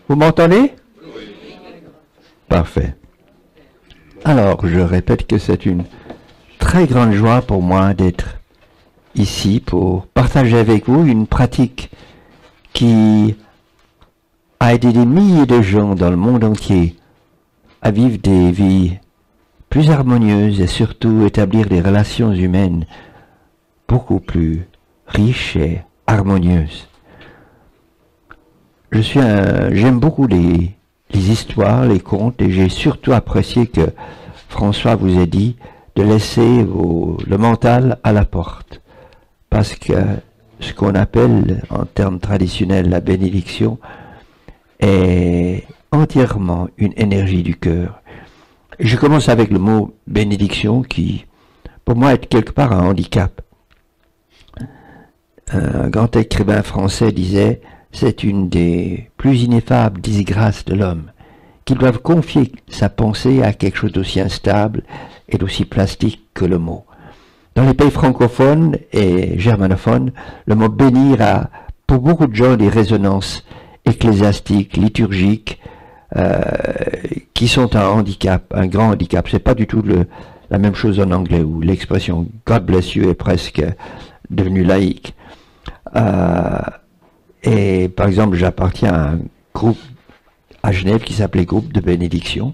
Vous m'entendez? Parfait. Alors, je répète que c'est une très grande joie pour moi d'être ici pour partager avec vous une pratique qui a aidé des milliers de gens dans le monde entier à vivre des vies plus harmonieuses et surtout établir des relations humaines beaucoup plus riches et harmonieuses. J'aime beaucoup les histoires, les contes, et j'ai surtout apprécié que François vous ait dit de laisser le mental à la porte. Parce que ce qu'on appelle en termes traditionnels la bénédiction est entièrement une énergie du cœur. Je commence avec le mot bénédiction qui, pour moi, est quelque part un handicap. Un grand écrivain français disait « C'est une des plus ineffables disgrâces de l'homme, qu'il doive confier sa pensée à quelque chose d'aussi instable et d'aussi plastique que le mot. » Dans les pays francophones et germanophones, le mot bénir a, pour beaucoup de gens, des résonances ecclésiastiques, liturgiques, qui sont un handicap, un grand handicap. C'est pas du tout la même chose en anglais, où l'expression God bless you est presque devenue laïque. Et par exemple, j'appartiens à un groupe à Genève qui s'appelait Groupe de Bénédiction,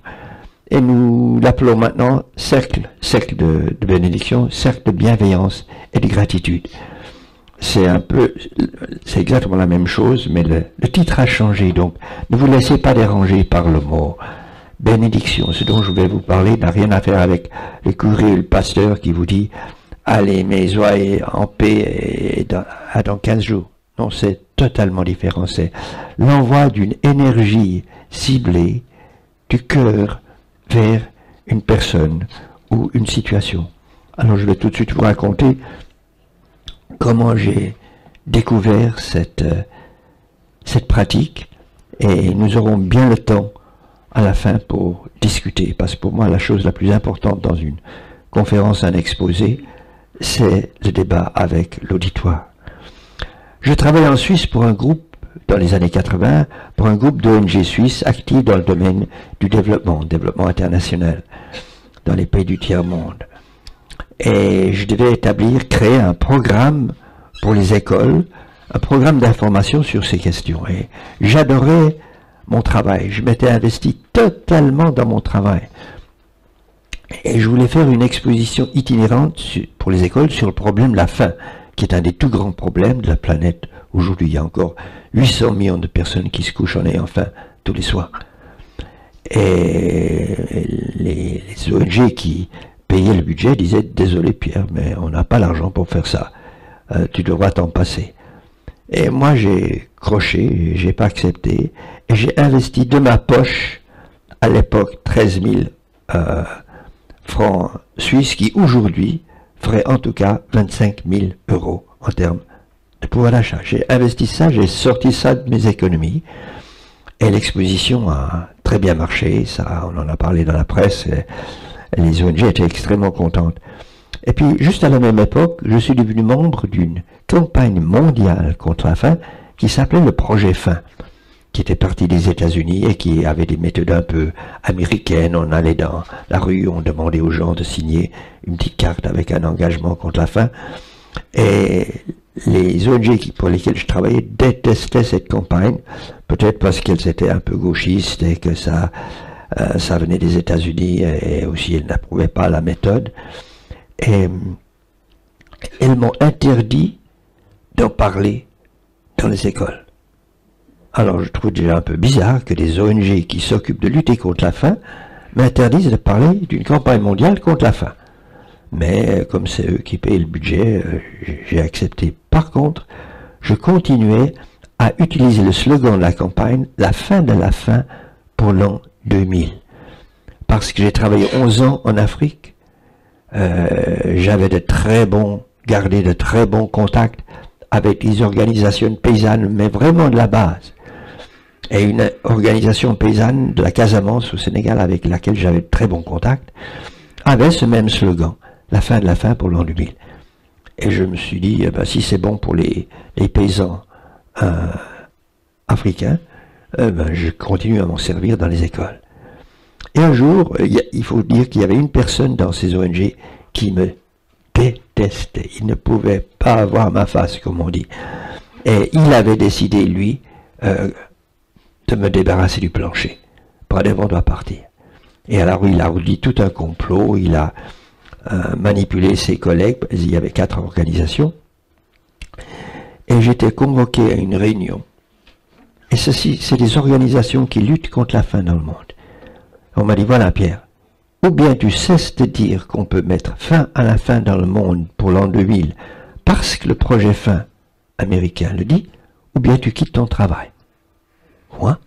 et nous l'appelons maintenant cercle de bénédiction, cercle de bienveillance et de gratitude. C'est exactement la même chose, mais le titre a changé, donc ne vous laissez pas déranger par le mot bénédiction. Ce dont je vais vous parler n'a rien à faire avec le curé et le pasteur qui vous dit « Allez, mes oies en paix et dans 15 jours ». Non, c'est totalement différent. C'est l'envoi d'une énergie ciblée du cœur vers une personne ou une situation. Alors je vais tout de suite vous raconter comment j'ai découvert cette pratique, et nous aurons bien le temps à la fin pour discuter, parce que pour moi la chose la plus importante dans une conférence, un exposé, c'est le débat avec l'auditoire. Je travaille en Suisse pour un groupe, dans les années 80, pour un groupe d'ONG suisse actif dans le domaine du développement international, dans les pays du tiers-monde. Et je devais créer un programme pour les écoles, un programme d'information sur ces questions. Et j'adorais mon travail, je m'étais investi totalement dans mon travail. Et je voulais faire une exposition itinérante pour les écoles sur le problème de la faim, qui est un des tout grands problèmes de la planète. Aujourd'hui, il y a encore 800 millions de personnes qui se couchent en ayant faim tous les soirs. Et les ONG qui payaient le budget disaient « Désolé Pierre, mais on n'a pas l'argent pour faire ça. Tu devras t'en passer. » Et moi, j'ai croché, j'ai pas accepté, et j'ai investi de ma poche, à l'époque, 13 000 francs suisses, qui aujourd'hui ferait en tout cas 25 000 € en termes de pouvoir d'achat. J'ai investi ça, j'ai sorti ça de mes économies, et l'exposition a très bien marché, ça, on en a parlé dans la presse, et les ONG étaient extrêmement contentes. Et puis, juste à la même époque, je suis devenu membre d'une campagne mondiale contre la faim qui s'appelait le Projet Faim, qui était parti des États-Unis et qui avait des méthodes un peu américaines. On allait dans la rue, on demandait aux gens de signer une petite carte avec un engagement contre la faim. Et les ONG pour lesquelles je travaillais détestaient cette campagne, peut-être parce qu'elles étaient un peu gauchistes et que ça venait des États-Unis, et aussi elles n'approuvaient pas la méthode. Et elles m'ont interdit d'en parler dans les écoles. Alors je trouve déjà un peu bizarre que des ONG qui s'occupent de lutter contre la faim m'interdisent de parler d'une campagne mondiale contre la faim. Mais comme c'est eux qui payent le budget, j'ai accepté. Par contre, je continuais à utiliser le slogan de la campagne « La fin de la faim pour l'an 2000 ». Parce que j'ai travaillé 11 ans en Afrique, j'avais gardé de très bons contacts avec les organisations paysannes, mais vraiment de la base. Et une organisation paysanne de la Casamance au Sénégal, avec laquelle j'avais de très bons contacts, avait ce même slogan, la fin de la faim pour l'an 2000. Et je me suis dit, si c'est bon pour les paysans africains, je continue à m'en servir dans les écoles. Et un jour, il faut dire qu'il y avait une personne dans ces ONG qui me détestait. Il ne pouvait pas avoir ma face, comme on dit. Et il avait décidé, lui, de me débarrasser du plancher. Pradevon doit partir. Et alors, il a dit tout un complot, il a manipulé ses collègues, il y avait 4 organisations. Et j'étais convoqué à une réunion. Et ceci, c'est des organisations qui luttent contre la faim dans le monde. On m'a dit, voilà Pierre, ou bien tu cesses de dire qu'on peut mettre fin à la faim dans le monde pour l'an 2000 parce que le projet faim américain le dit, ou bien tu quittes ton travail. Moi,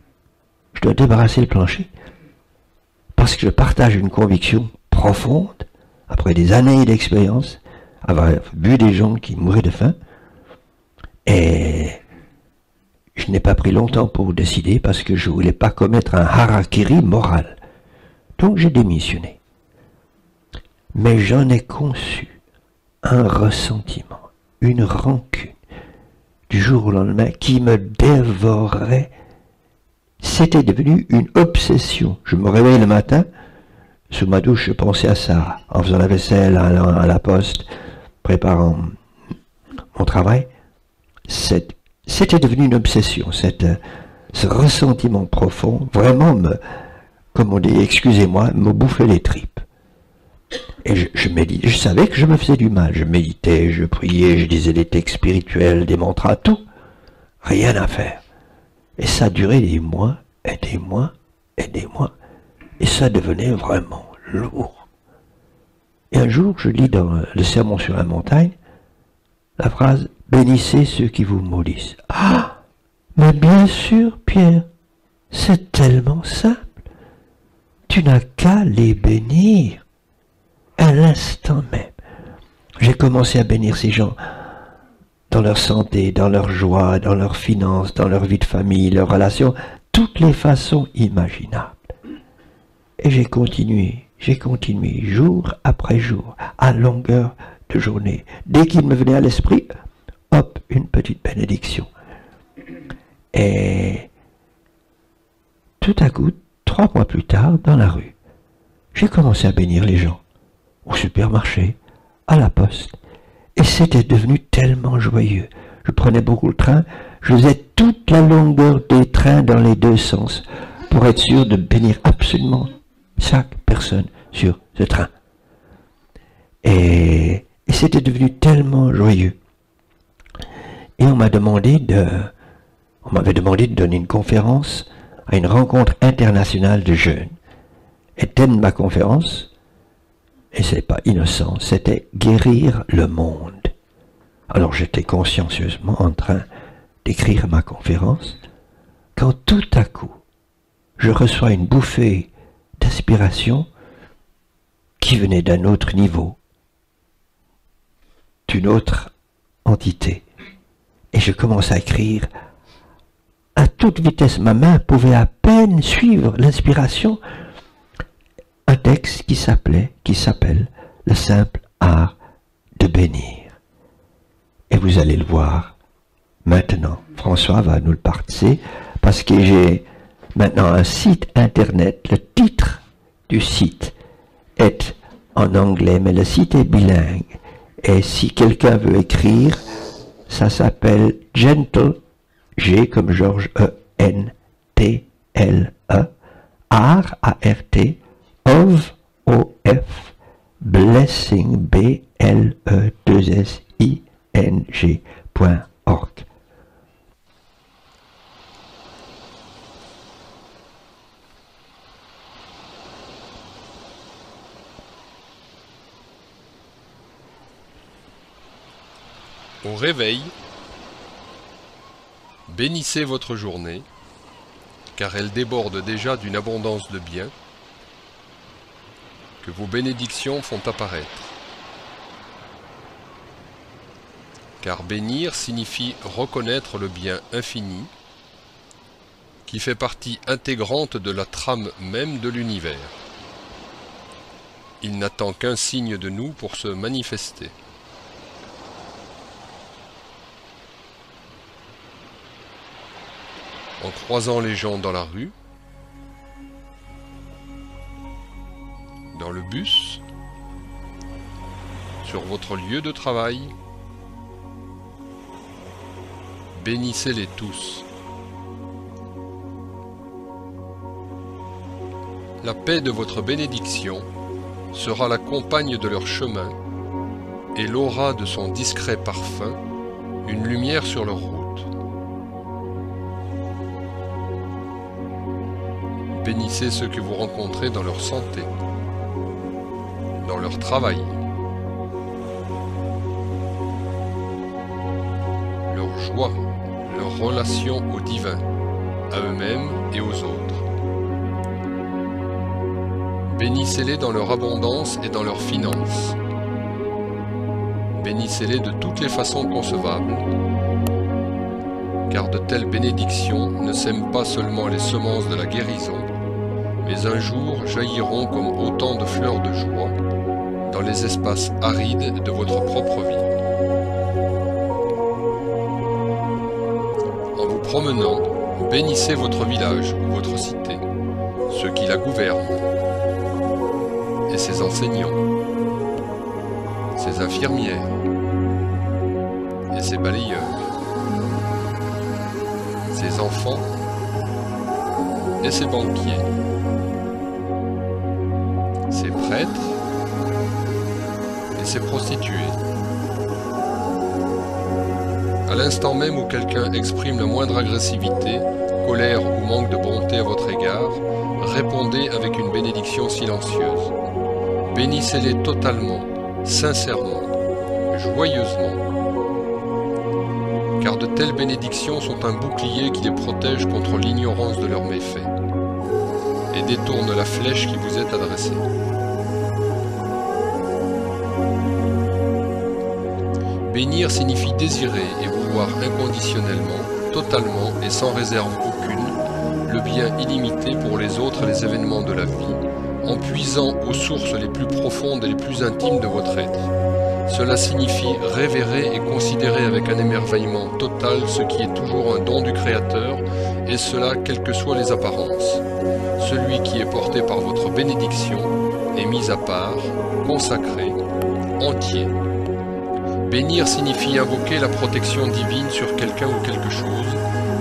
je dois débarrasser le plancher parce que je partage une conviction profonde, après des années d'expérience, avoir vu des gens qui mouraient de faim, et je n'ai pas pris longtemps pour décider parce que je ne voulais pas commettre un harakiri moral. Donc j'ai démissionné. Mais j'en ai conçu un ressentiment, une rancune, du jour au lendemain, qui me dévorait. C'était devenu une obsession. Je me réveillais le matin, sous ma douche, je pensais à ça, en faisant la vaisselle, allant à la poste, préparant mon travail. C'était devenu une obsession, ce ressentiment profond, vraiment comme on dit, excusez-moi, me bouffait les tripes. Et je savais que je me faisais du mal. Je méditais, je priais, je disais des textes spirituels, des mantras, tout. Rien à faire. Et ça durait des mois, et des mois, et des mois. Et ça devenait vraiment lourd. Et un jour, je lis dans le Sermon sur la montagne, la phrase « Bénissez ceux qui vous maudissent ». Ah, mais bien sûr, Pierre, c'est tellement simple. Tu n'as qu'à les bénir. À l'instant même. J'ai commencé à bénir ces gens dans leur santé, dans leur joie, dans leurs finances, dans leur vie de famille, leurs relations, toutes les façons imaginables. Et j'ai continué, jour après jour, à longueur de journée. Dès qu'il me venait à l'esprit, hop, une petite bénédiction. Et tout à coup, 3 mois plus tard, dans la rue, j'ai commencé à bénir les gens, au supermarché, à la poste, et c'était devenu tellement joyeux. Je prenais beaucoup le train, je faisais toute la longueur des trains dans les 2 sens, pour être sûr de bénir absolument chaque personne sur ce train. Et c'était devenu tellement joyeux. Et on m'avait demandé de donner une conférence à une rencontre internationale de jeunes. Et thème de ma conférence, et c'est pas innocent, c'était guérir le monde. Alors j'étais consciencieusement en train d'écrire ma conférence, quand tout à coup, je reçois une bouffée d'inspiration qui venait d'un autre niveau, d'une autre entité. Et je commence à écrire à toute vitesse. Ma main pouvait à peine suivre l'inspiration. Un texte qui s'appelle le simple art de bénir. Et vous allez le voir maintenant. François va nous le partager parce que j'ai maintenant un site internet. Le titre du site est en anglais, mais le site est bilingue. Et si quelqu'un veut écrire, ça s'appelle Gentle, G comme Georges, E-N-T-L-E, art, A-R-T, of, O-F, blessing, B-L-E-2-S-I-N-G.org. Au réveil, bénissez votre journée, car elle déborde déjà d'une abondance de biens que vos bénédictions font apparaître. Car bénir signifie reconnaître le bien infini qui fait partie intégrante de la trame même de l'univers. Il n'attend qu'un signe de nous pour se manifester. en croisant les gens dans la rue, dans le bus, sur votre lieu de travail. Bénissez-les tous. La paix de votre bénédiction sera la compagne de leur chemin et l'aura de son discret parfum, une lumière sur leur route. Bénissez ceux que vous rencontrez dans leur santé, dans leur travail, leur joie, leur relation au divin, à eux-mêmes et aux autres. Bénissez-les dans leur abondance et dans leurs finances. Bénissez-les de toutes les façons concevables, car de telles bénédictions ne sèment pas seulement les semences de la guérison, mais un jour jailliront comme autant de fleurs de joie dans les espaces arides de votre propre vie. En vous promenant, bénissez votre village ou votre cité, ceux qui la gouvernent, et ses enseignants, ses infirmières et ses balayeurs, ses enfants et ses banquiers, ses prêtres et ses prostituées. À l'instant même où quelqu'un exprime la moindre agressivité, colère ou manque de bonté à votre égard, répondez avec une bénédiction silencieuse. Bénissez-les totalement, sincèrement, joyeusement, car de telles bénédictions sont un bouclier qui les protège contre l'ignorance de leurs méfaits et détourne la flèche qui vous est adressée. Bénir signifie désirer et vouloir inconditionnellement, totalement et sans réserve aucune, le bien illimité pour les autres et les événements de la vie, en puisant aux sources les plus profondes et les plus intimes de votre être. Cela signifie révérer et considérer avec un émerveillement total ce qui est toujours un don du Créateur, et cela quelles que soient les apparences. Celui qui est porté par votre bénédiction est mis à part, consacré, entier. Bénir signifie invoquer la protection divine sur quelqu'un ou quelque chose,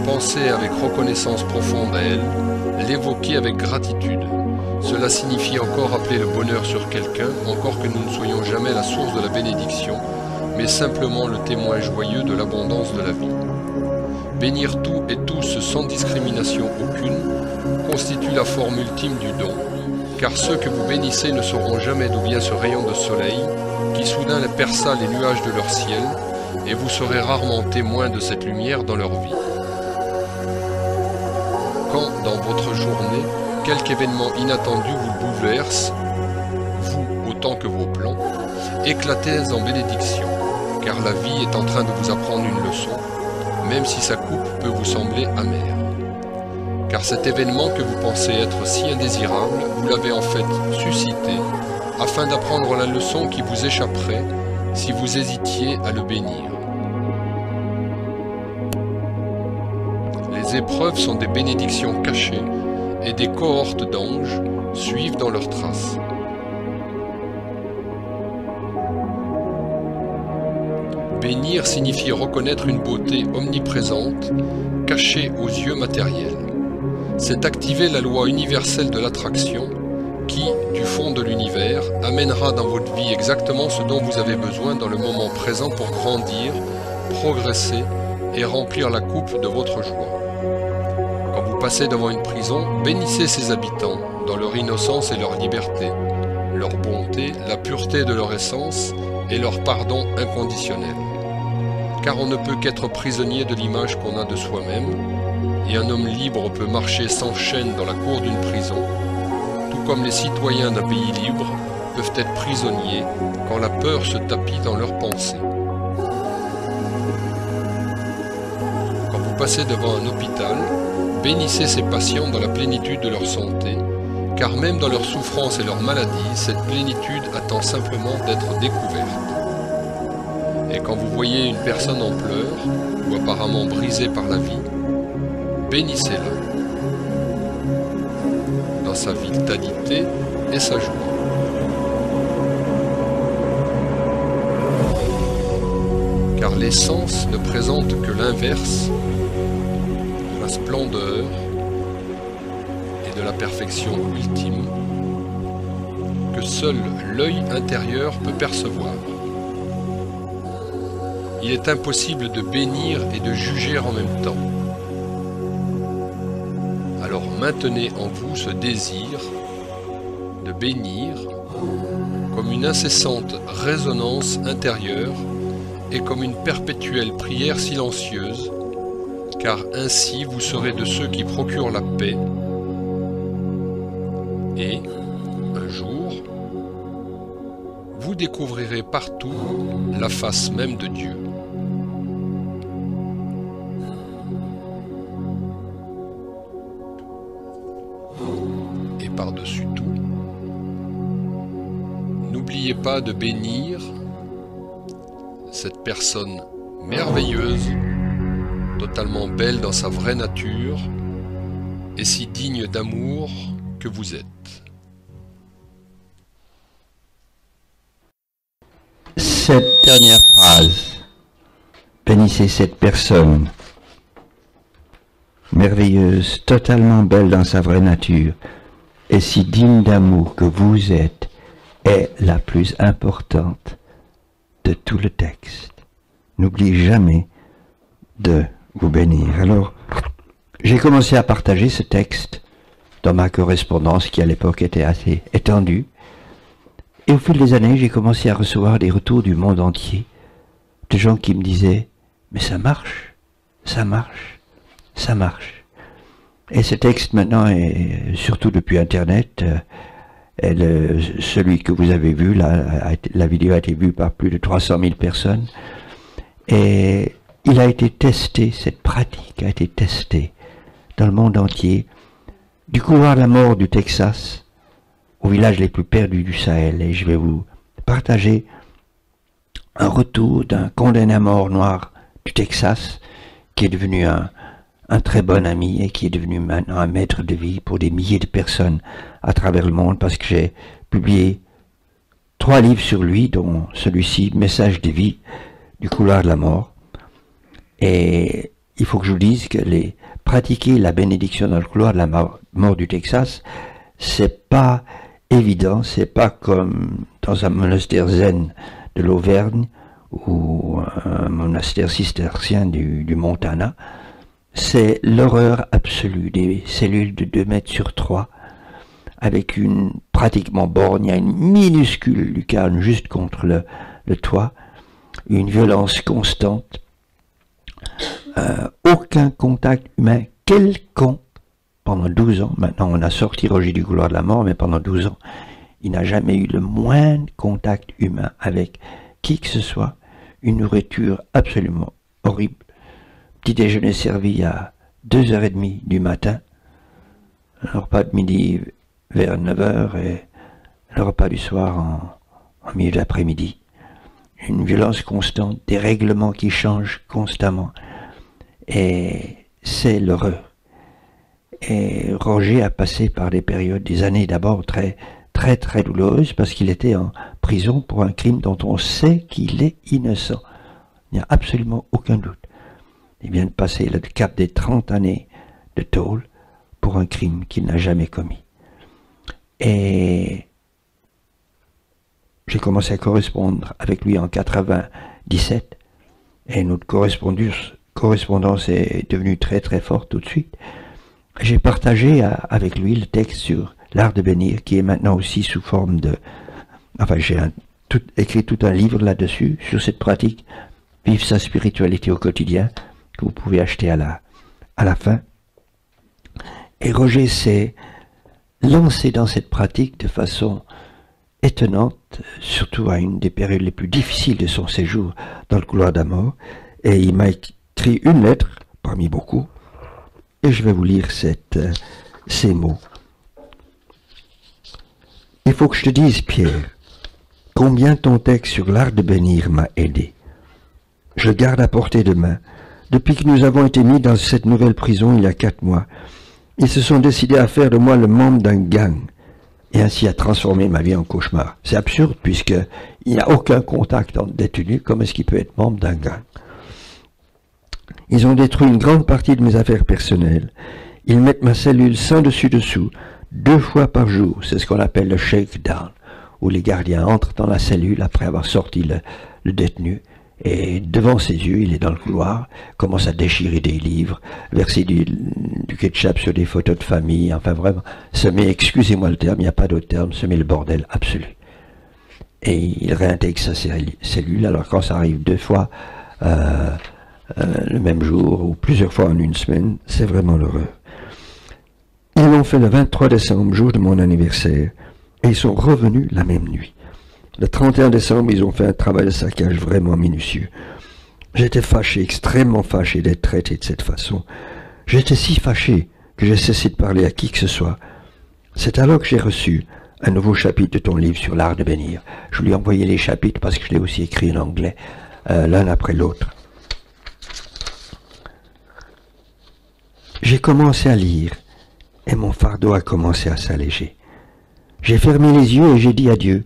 penser avec reconnaissance profonde à elle, l'évoquer avec gratitude. Cela signifie encore appeler le bonheur sur quelqu'un, encore que nous ne soyons jamais la source de la bénédiction, mais simplement le témoin joyeux de l'abondance de la vie. Bénir tout et tous sans discrimination aucune constitue la forme ultime du don, car ceux que vous bénissez ne sauront jamais d'où vient ce rayon de soleil, qui soudain perça les nuages de leur ciel, et vous serez rarement témoin de cette lumière dans leur vie. Quand, dans votre journée, quelque événement inattendu vous bouleverse, vous autant que vos plans, éclatez en bénédiction, car la vie est en train de vous apprendre une leçon, même si sa coupe peut vous sembler amère. Car cet événement que vous pensez être si indésirable, vous l'avez en fait suscité, afin d'apprendre la leçon qui vous échapperait si vous hésitiez à le bénir. Les épreuves sont des bénédictions cachées, et des cohortes d'anges suivent dans leurs traces. Bénir signifie reconnaître une beauté omniprésente, cachée aux yeux matériels. C'est activer la loi universelle de l'attraction qui, du fond de l'univers, amènera dans votre vie exactement ce dont vous avez besoin dans le moment présent pour grandir, progresser et remplir la coupe de votre joie. Quand vous passez devant une prison, bénissez ses habitants dans leur innocence et leur liberté, leur bonté, la pureté de leur essence et leur pardon inconditionnel. Car on ne peut qu'être prisonnier de l'image qu'on a de soi-même, et un homme libre peut marcher sans chaîne dans la cour d'une prison, tout comme les citoyens d'un pays libre peuvent être prisonniers quand la peur se tapit dans leurs pensées. Quand vous passez devant un hôpital, bénissez ces patients dans la plénitude de leur santé, car même dans leur souffrance et leur maladie, cette plénitude attend simplement d'être découverte. Et quand vous voyez une personne en pleurs, ou apparemment brisée par la vie, bénissez-le dans sa vitalité et sa joie. Car les sens ne présentent que l'inverse de la splendeur et de la perfection ultime que seul l'œil intérieur peut percevoir. Il est impossible de bénir et de juger en même temps. Alors maintenez en vous ce désir de bénir comme une incessante résonance intérieure et comme une perpétuelle prière silencieuse, car ainsi vous serez de ceux qui procurent la paix et, un jour, vous découvrirez partout la face même de Dieu. Et par-dessus tout, n'oubliez pas de bénir cette personne merveilleuse, totalement belle dans sa vraie nature et si digne d'amour que vous êtes. Cette dernière phrase, bénissez cette personne merveilleuse, totalement belle dans sa vraie nature et si digne d'amour que vous êtes, est la plus importante de tout le texte. N'oubliez jamais de vous bénir. Alors, j'ai commencé à partager ce texte dans ma correspondance qui à l'époque était assez étendue. Et au fil des années, j'ai commencé à recevoir des retours du monde entier, de gens qui me disaient « Mais ça marche, ça marche, ça marche ». Et ce texte maintenant, est, surtout depuis Internet, celui que vous avez vu, la vidéo a été vue par plus de 300 000 personnes. Et il a été testé, cette pratique a été testée dans le monde entier, du couloir de la mort du Texas aux villages les plus perdus du Sahel. Et je vais vous partager un retour d'un condamné à mort noir du Texas qui est devenu un très bon ami et qui est devenu maintenant un maître de vie pour des milliers de personnes à travers le monde, parce que j'ai publié 3 livres sur lui, dont celui-ci, Message de vie, du couloir de la mort. Et il faut que je vous dise que pratiquer la bénédiction dans le couloir de la mort du Texas, c'est pas évident, c'est pas comme dans un monastère zen de l'Auvergne ou un monastère cistercien du Montana. C'est l'horreur absolue, des cellules de 2 mètres sur 3, avec une pratiquement borne, il y a une minuscule lucarne juste contre le toit, une violence constante, aucun contact humain quelconque pendant 12 ans. Maintenant on a sorti Roger du couloir de la mort, mais pendant 12 ans, il n'a jamais eu le moindre contact humain avec qui que ce soit, une nourriture absolument horrible. Petit déjeuner servi à 2h30 du matin, le repas de midi vers 9h et le repas du soir en milieu d'après-midi. Une violence constante, des règlements qui changent constamment. Et c'est l'horreur. Et Roger a passé par des périodes, des années d'abord très douloureuses, parce qu'il était en prison pour un crime dont on sait qu'il est innocent. Il n'y a absolument aucun doute. Il vient de passer le cap des 30 années de tôle pour un crime qu'il n'a jamais commis. Et j'ai commencé à correspondre avec lui en 97 et notre correspondance est devenue très forte tout de suite. J'ai partagé avec lui le texte sur l'art de bénir qui est maintenant aussi sous forme de... Enfin, j'ai écrit tout un livre là-dessus, sur cette pratique, vivre sa spiritualité au quotidien, que vous pouvez acheter à la fin. Et Roger s'est lancé dans cette pratique de façon étonnante, surtout à une des périodes les plus difficiles de son séjour dans le couloir de la mort. Et il m'a écrit une lettre, parmi beaucoup, et je vais vous lire ces mots. Il faut que je te dise, Pierre, combien ton texte sur l'art de bénir m'a aidé. Je le garde à portée de main Depuis que nous avons été mis dans cette nouvelle prison il y a 4 mois, ils se sont décidés à faire de moi le membre d'un gang et ainsi à transformer ma vie en cauchemar. C'est absurde puisqu'il n'y a aucun contact entre détenus. Comment est-ce qu'il peut être membre d'un gang? Ils ont détruit une grande partie de mes affaires personnelles. Ils mettent ma cellule sans dessus-dessous, 2 fois par jour. C'est ce qu'on appelle le shakedown, où les gardiens entrent dans la cellule après avoir sorti le détenu. Et devant ses yeux, il est dans le couloir, commence à déchirer des livres, verser du ketchup sur des photos de famille, enfin vraiment, semer, excusez-moi le terme, il n'y a pas d'autre terme, semer le bordel absolu. Et il réintègre sa cellule, alors quand ça arrive 2 fois le même jour, ou plusieurs fois en une semaine, c'est vraiment l'horreur. Ils l'ont fait le 23 décembre, jour de mon anniversaire, et ils sont revenus la même nuit. Le 31 décembre, ils ont fait un travail de saccage vraiment minutieux. J'étais fâché, extrêmement fâché d'être traité de cette façon. J'étais si fâché que j'ai cessé de parler à qui que ce soit. C'est alors que j'ai reçu un nouveau chapitre de ton livre sur l'art de bénir. Je lui ai envoyé les chapitres parce que je l'ai aussi écrit en anglais, l'un après l'autre. J'ai commencé à lire et mon fardeau a commencé à s'alléger. J'ai fermé les yeux et j'ai dit à Dieu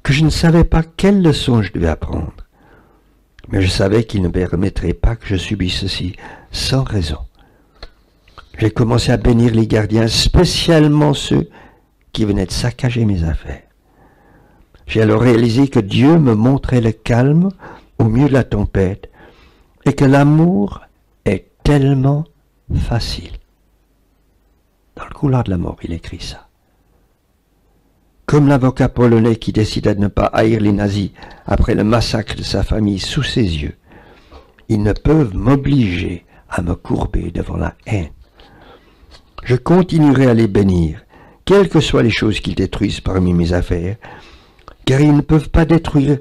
que je ne savais pas quelle leçon je devais apprendre. Mais je savais qu'il ne permettrait pas que je subisse ceci sans raison. J'ai commencé à bénir les gardiens, spécialement ceux qui venaient de saccager mes affaires. J'ai alors réalisé que Dieu me montrait le calme au milieu de la tempête et que l'amour est tellement facile. Dans le couloir de la mort, il écrit ça. Comme l'avocat polonais qui décida de ne pas haïr les nazis après le massacre de sa famille sous ses yeux, ils ne peuvent m'obliger à me courber devant la haine. Je continuerai à les bénir, quelles que soient les choses qu'ils détruisent parmi mes affaires, car ils ne peuvent détruire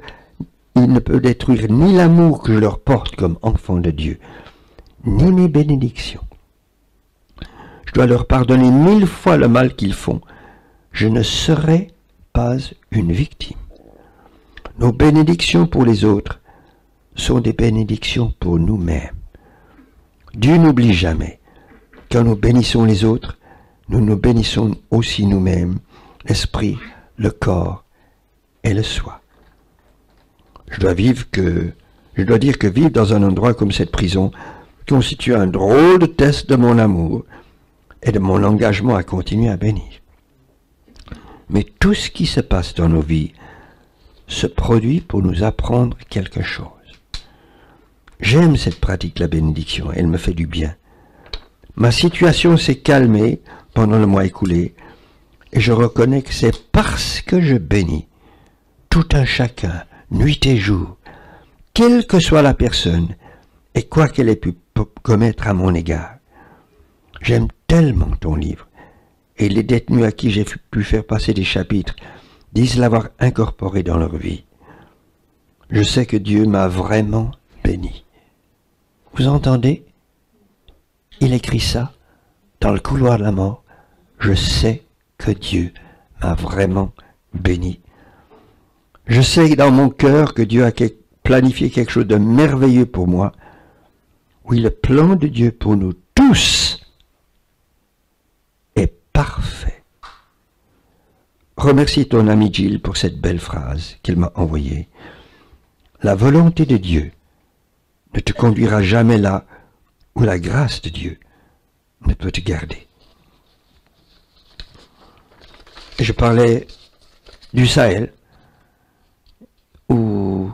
ni l'amour que je leur porte comme enfant de Dieu, ni mes bénédictions. Je dois leur pardonner 1000 fois le mal qu'ils font. Je ne serai pas une victime. Nos bénédictions pour les autres sont des bénédictions pour nous-mêmes. Dieu n'oublie jamais. Quand nous bénissons les autres, nous nous bénissons aussi nous-mêmes, l'esprit, le corps et le soi. Je dois dire que vivre dans un endroit comme cette prison constitue un drôle de test de mon amour et de mon engagement à continuer à bénir. Mais tout ce qui se passe dans nos vies se produit pour nous apprendre quelque chose. J'aime cette pratique de la bénédiction, elle me fait du bien. Ma situation s'est calmée pendant le mois écoulé et je reconnais que c'est parce que je bénis tout un chacun, nuit et jour, quelle que soit la personne et quoi qu'elle ait pu commettre à mon égard. J'aime tellement ton livre. Et les détenus à qui j'ai pu faire passer des chapitres disent l'avoir incorporé dans leur vie. Je sais que Dieu m'a vraiment béni. Vous entendez? Il écrit ça dans le couloir de la mort. Je sais que Dieu m'a vraiment béni. Je sais dans mon cœur que Dieu a planifié quelque chose de merveilleux pour moi. Oui, le plan de Dieu pour nous tous est parfait. Remercie ton ami Gilles pour cette belle phrase qu'il m'a envoyée. La volonté de Dieu ne te conduira jamais là où la grâce de Dieu ne peut te garder. Et je parlais du Sahel, où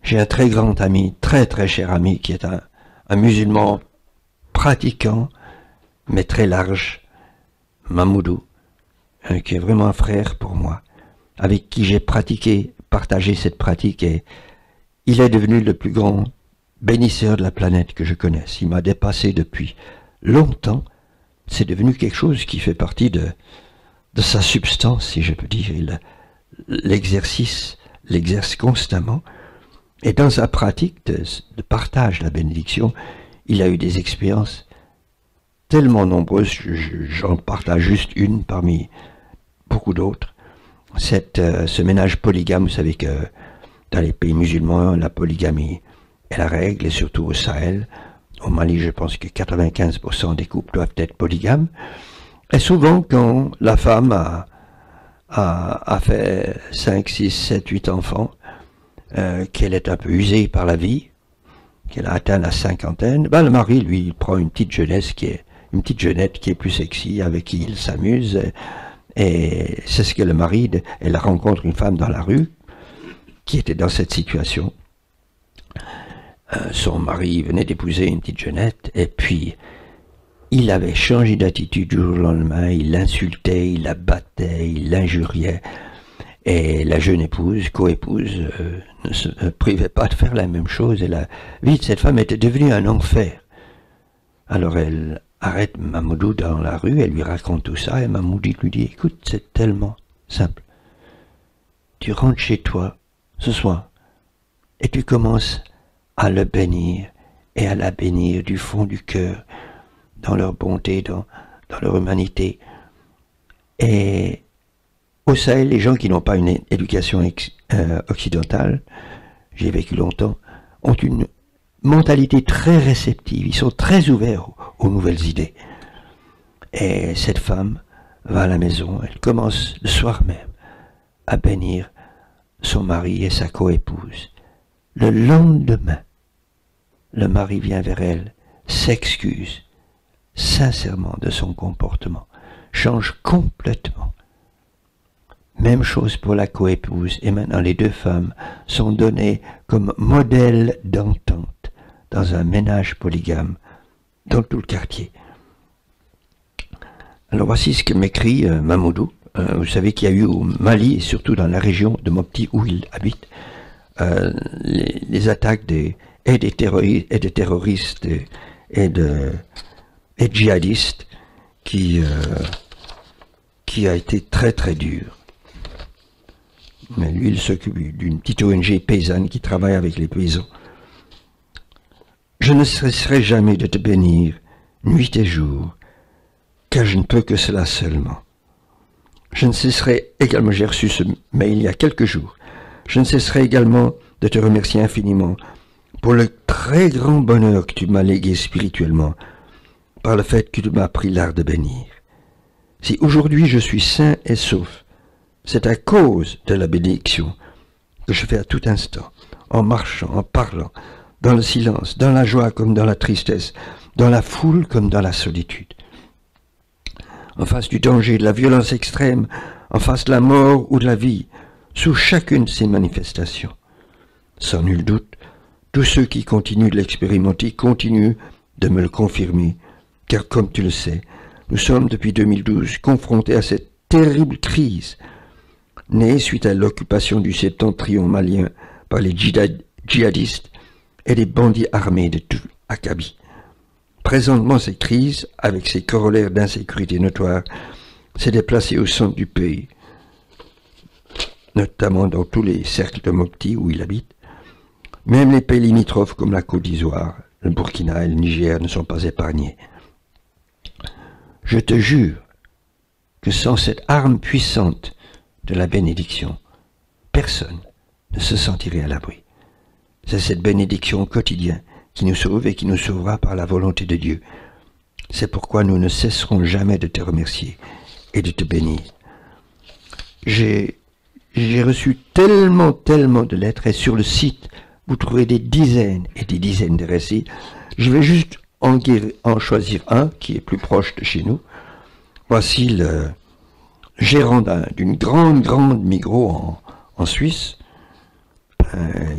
j'ai un très grand ami, très très cher ami, qui est un musulman pratiquant, mais très large, Mamoudou, qui est vraiment un frère pour moi, avec qui j'ai partagé cette pratique, et il est devenu le plus grand bénisseur de la planète que je connaisse. Il m'a dépassé depuis longtemps. C'est devenu quelque chose qui fait partie de sa substance, si je peux dire. Il l'exerce constamment. Et dans sa pratique de partage de la bénédiction, il a eu des expériences tellement nombreuses, j'en partage juste une parmi beaucoup d'autres. Ce ménage polygame, vous savez que dans les pays musulmans, la polygamie est la règle, et surtout au Sahel, Au Mali, je pense que 95% des couples doivent être polygames. Et souvent, quand la femme a fait 5, 6, 7, 8 enfants, qu'elle est un peu usée par la vie, qu'elle a atteint la cinquantaine, ben le mari, lui, il prend une petite jeunette qui est plus sexy, avec qui il s'amuse. Et c'est ce que le mari, elle rencontre une femme dans la rue qui était dans cette situation. Son mari venait d'épouser une petite jeunette, et puis il avait changé d'attitude du jour au lendemain, il l'insultait, il la battait, il l'injuriait, et la jeune épouse, co-épouse, ne se privait pas de faire la même chose, et la vie de cette femme était devenue un enfer. Alors elle arrête Mamoudou dans la rue, elle lui raconte tout ça, et Mamoudou lui dit, écoute, c'est tellement simple. Tu rentres chez toi ce soir, et tu commences à le bénir, et à la bénir du fond du cœur, dans leur bonté, dans leur humanité. Et au Sahel, les gens qui n'ont pas une éducation occidentale, j'ai vécu longtemps, ont une mentalité très réceptive, ils sont très ouverts aux nouvelles idées. Et cette femme va à la maison, elle commence le soir même à bénir son mari et sa coépouse. Le lendemain, le mari vient vers elle, s'excuse sincèrement de son comportement, change complètement. Même chose pour la coépouse, et maintenant les deux femmes sont données comme modèle d'entente dans un ménage polygame dans tout le quartier. Alors voici ce que m'écrit Mamoudou. Vous savez qu'il y a eu au Mali, et surtout dans la région de Mopti où il habite, les attaques des terroristes et de djihadistes qui a été très très dur. Mais lui, il s'occupe d'une petite ONG paysanne qui travaille avec les paysans. Je ne cesserai jamais de te bénir, nuit et jour, car je ne peux que cela seulement. Je ne cesserai également, j'ai reçu ce mail il y a quelques jours, je ne cesserai également de te remercier infiniment pour le très grand bonheur que tu m'as légué spirituellement, par le fait que tu m'as appris l'art de bénir. Si aujourd'hui je suis sain et sauf, c'est à cause de la bénédiction que je fais à tout instant, en marchant, en parlant, dans le silence, dans la joie comme dans la tristesse, dans la foule comme dans la solitude. En face du danger, de la violence extrême, en face de la mort ou de la vie, sous chacune de ces manifestations. Sans nul doute, tous ceux qui continuent de l'expérimenter continuent de me le confirmer, car comme tu le sais, nous sommes depuis 2012 confrontés à cette terrible crise, née suite à l'occupation du septentrion malien par les djihadistes et les bandits armés de tout Akabi. Présentement, cette crise, avec ses corollaires d'insécurité notoire, s'est déplacée au centre du pays, notamment dans tous les cercles de Mopti où il habite. Même les pays limitrophes comme la Côte d'Ivoire, le Burkina et le Niger ne sont pas épargnés. Je te jure que sans cette arme puissante de la bénédiction, personne ne se sentirait à l'abri. C'est cette bénédiction au quotidien qui nous sauve et qui nous sauvera par la volonté de Dieu. C'est pourquoi nous ne cesserons jamais de te remercier et de te bénir. J'ai reçu tellement de lettres, et sur le site, vous trouverez des dizaines et des dizaines de récits. Je vais juste en choisir un qui est plus proche de chez nous. Voici le gérant d'une grande Migros en Suisse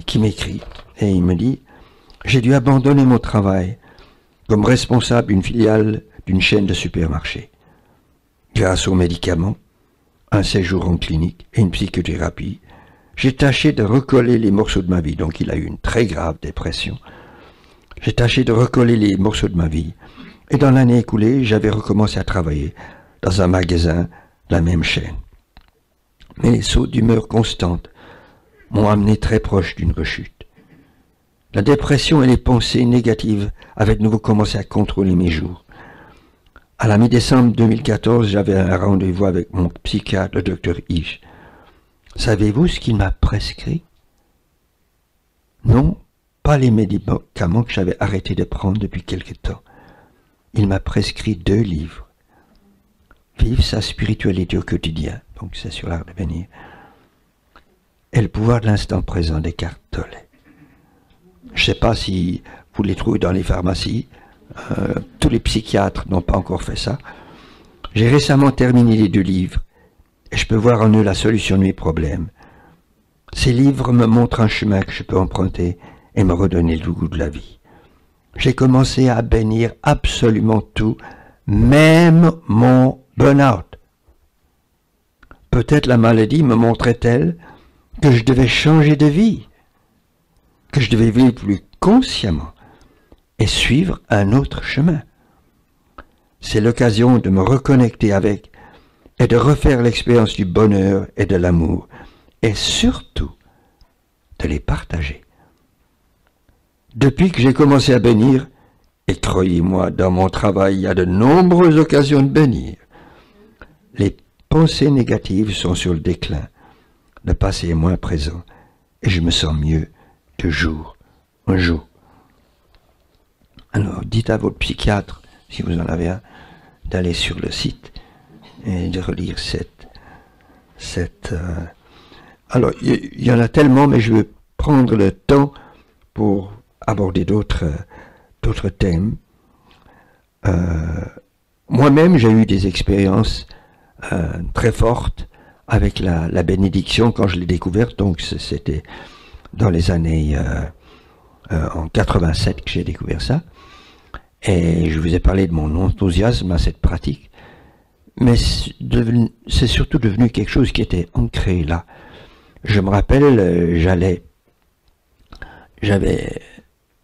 qui m'écrit et il me dit « J'ai dû abandonner mon travail comme responsable d'une filiale d'une chaîne de supermarchés. Grâce aux médicaments, un séjour en clinique et une psychothérapie, j'ai tâché de recoller les morceaux de ma vie. » Donc il a eu une très grave dépression. J'ai tâché de recoller les morceaux de ma vie. Et dans l'année écoulée, j'avais recommencé à travailler dans un magasin, la même chaîne. Mais les sauts d'humeur constantes m'ont amené très proche d'une rechute. La dépression et les pensées négatives avaient de nouveau commencé à contrôler mes jours. À la mi-décembre 2014, j'avais un rendez-vous avec mon psychiatre, le docteur Ish. Savez-vous ce qu'il m'a prescrit? Non, pas les médicaments que j'avais arrêté de prendre depuis quelque temps. Il m'a prescrit 2 livres. Vivre sa spiritualité au quotidien, donc c'est sur l'art de bénir, et le pouvoir de l'instant présent d'Eckhart Tolle. Je ne sais pas si vous les trouvez dans les pharmacies, tous les psychiatres n'ont pas encore fait ça. J'ai récemment terminé les 2 livres, et je peux voir en eux la solution de mes problèmes. Ces livres me montrent un chemin que je peux emprunter et me redonner le goût de la vie. J'ai commencé à bénir absolument tout, même mon burn-out. Peut-être la maladie me montrait-elle que je devais changer de vie, que je devais vivre plus consciemment et suivre un autre chemin. C'est l'occasion de me reconnecter avec et de refaire l'expérience du bonheur et de l'amour, et surtout de les partager. Depuis que j'ai commencé à bénir, et croyez-moi, dans mon travail, il y a de nombreuses occasions de bénir, les pensées négatives sont sur le déclin, le passé est moins présent, et je me sens mieux de jour en jour. Alors, dites à votre psychiatre, si vous en avez un, d'aller sur le site et de relire alors, il y en a tellement, mais je vais prendre le temps pour aborder d'autres thèmes. Moi-même, j'ai eu des expériences très fortes avec la bénédiction quand je l'ai découverte. Donc, c'était dans les années en 87 que j'ai découvert ça. Et je vous ai parlé de mon enthousiasme à cette pratique. Mais c'est surtout devenu quelque chose qui était ancré là. Je me rappelle,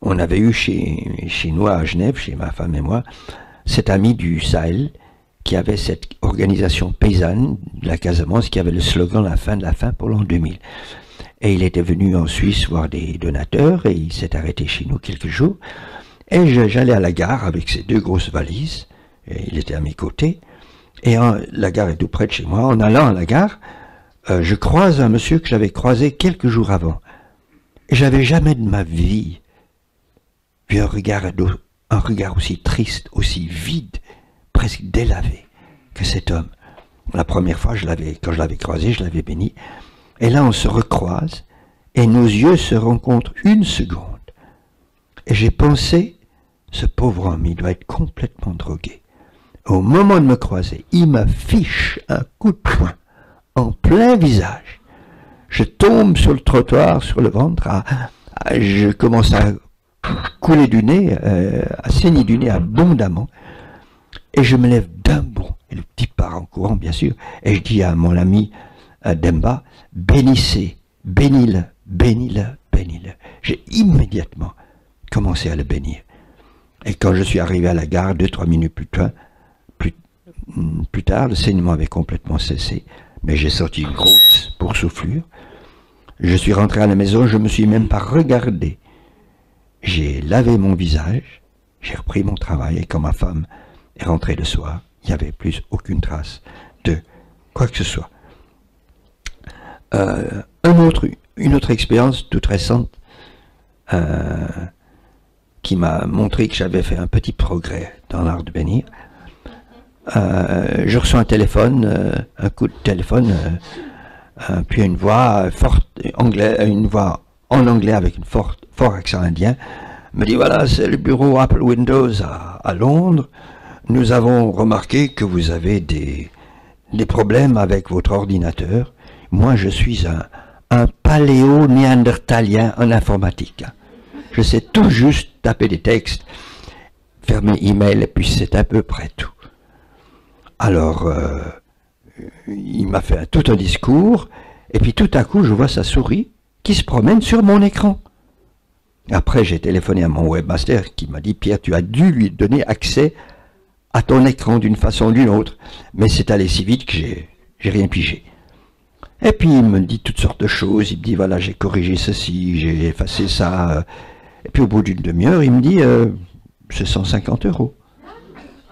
on avait eu chez nous à Genève, chez ma femme et moi, cet ami du Sahel qui avait cette organisation paysanne de la Casamance qui avait le slogan « La fin de la faim » pour l'an 2000. Et il était venu en Suisse voir des donateurs et il s'est arrêté chez nous quelques jours. Et j'allais à la gare avec ces 2 grosses valises, et il était à mes côtés, et la gare est tout près de chez moi. En allant à la gare, je croise un monsieur que j'avais croisé quelques jours avant. Et j'avais jamais de ma vie vu un regard aussi triste, aussi vide, presque délavé que cet homme. La première fois, quand je l'avais croisé, je l'avais béni. Et là, on se recroise, et nos yeux se rencontrent 1 seconde. Et j'ai pensé, ce pauvre homme, il doit être complètement drogué. Au moment de me croiser, il me fiche un coup de poing en plein visage. Je tombe sur le trottoir, sur le ventre, je commence à couler du nez, à saigner du nez abondamment, et je me lève d'un bond, et le petit part en courant bien sûr, et je dis à mon ami Demba, bénissez, bénis-le, bénis-le, bénis-le. J'ai immédiatement commencé à le bénir. Et quand je suis arrivé à la gare, 2-3 minutes plus tard, le saignement avait complètement cessé, mais j'ai sorti une grosse boursouflure. Je suis rentré à la maison, je ne me suis même pas regardé. J'ai lavé mon visage, j'ai repris mon travail, et quand ma femme est rentrée le soir, il n'y avait plus aucune trace de quoi que ce soit. Une autre expérience toute récente qui m'a montré que j'avais fait un petit progrès dans l'art de bénir. Je reçois un téléphone, un coup de téléphone, puis une voix forte, une voix en anglais avec un fort accent indien, me dit voilà, c'est le bureau Apple Windows à Londres. Nous avons remarqué que vous avez des problèmes avec votre ordinateur. Moi, je suis un paléo-néandertalien en informatique. Je sais tout juste taper des textes, faire mes emails, et puis c'est à peu près tout. Alors, il m'a fait tout un discours, et puis tout à coup, je vois sa souris qui se promène sur mon écran. Après, j'ai téléphoné à mon webmaster qui m'a dit « Pierre, tu as dû lui donner accès à ton écran d'une façon ou d'une autre. » Mais c'est allé si vite que j'ai rien pigé. Et puis, il me dit toutes sortes de choses. Il me dit « Voilà, j'ai corrigé ceci, j'ai effacé ça. » Et puis, au bout d'une demi-heure, il me dit « C'est 150 €. »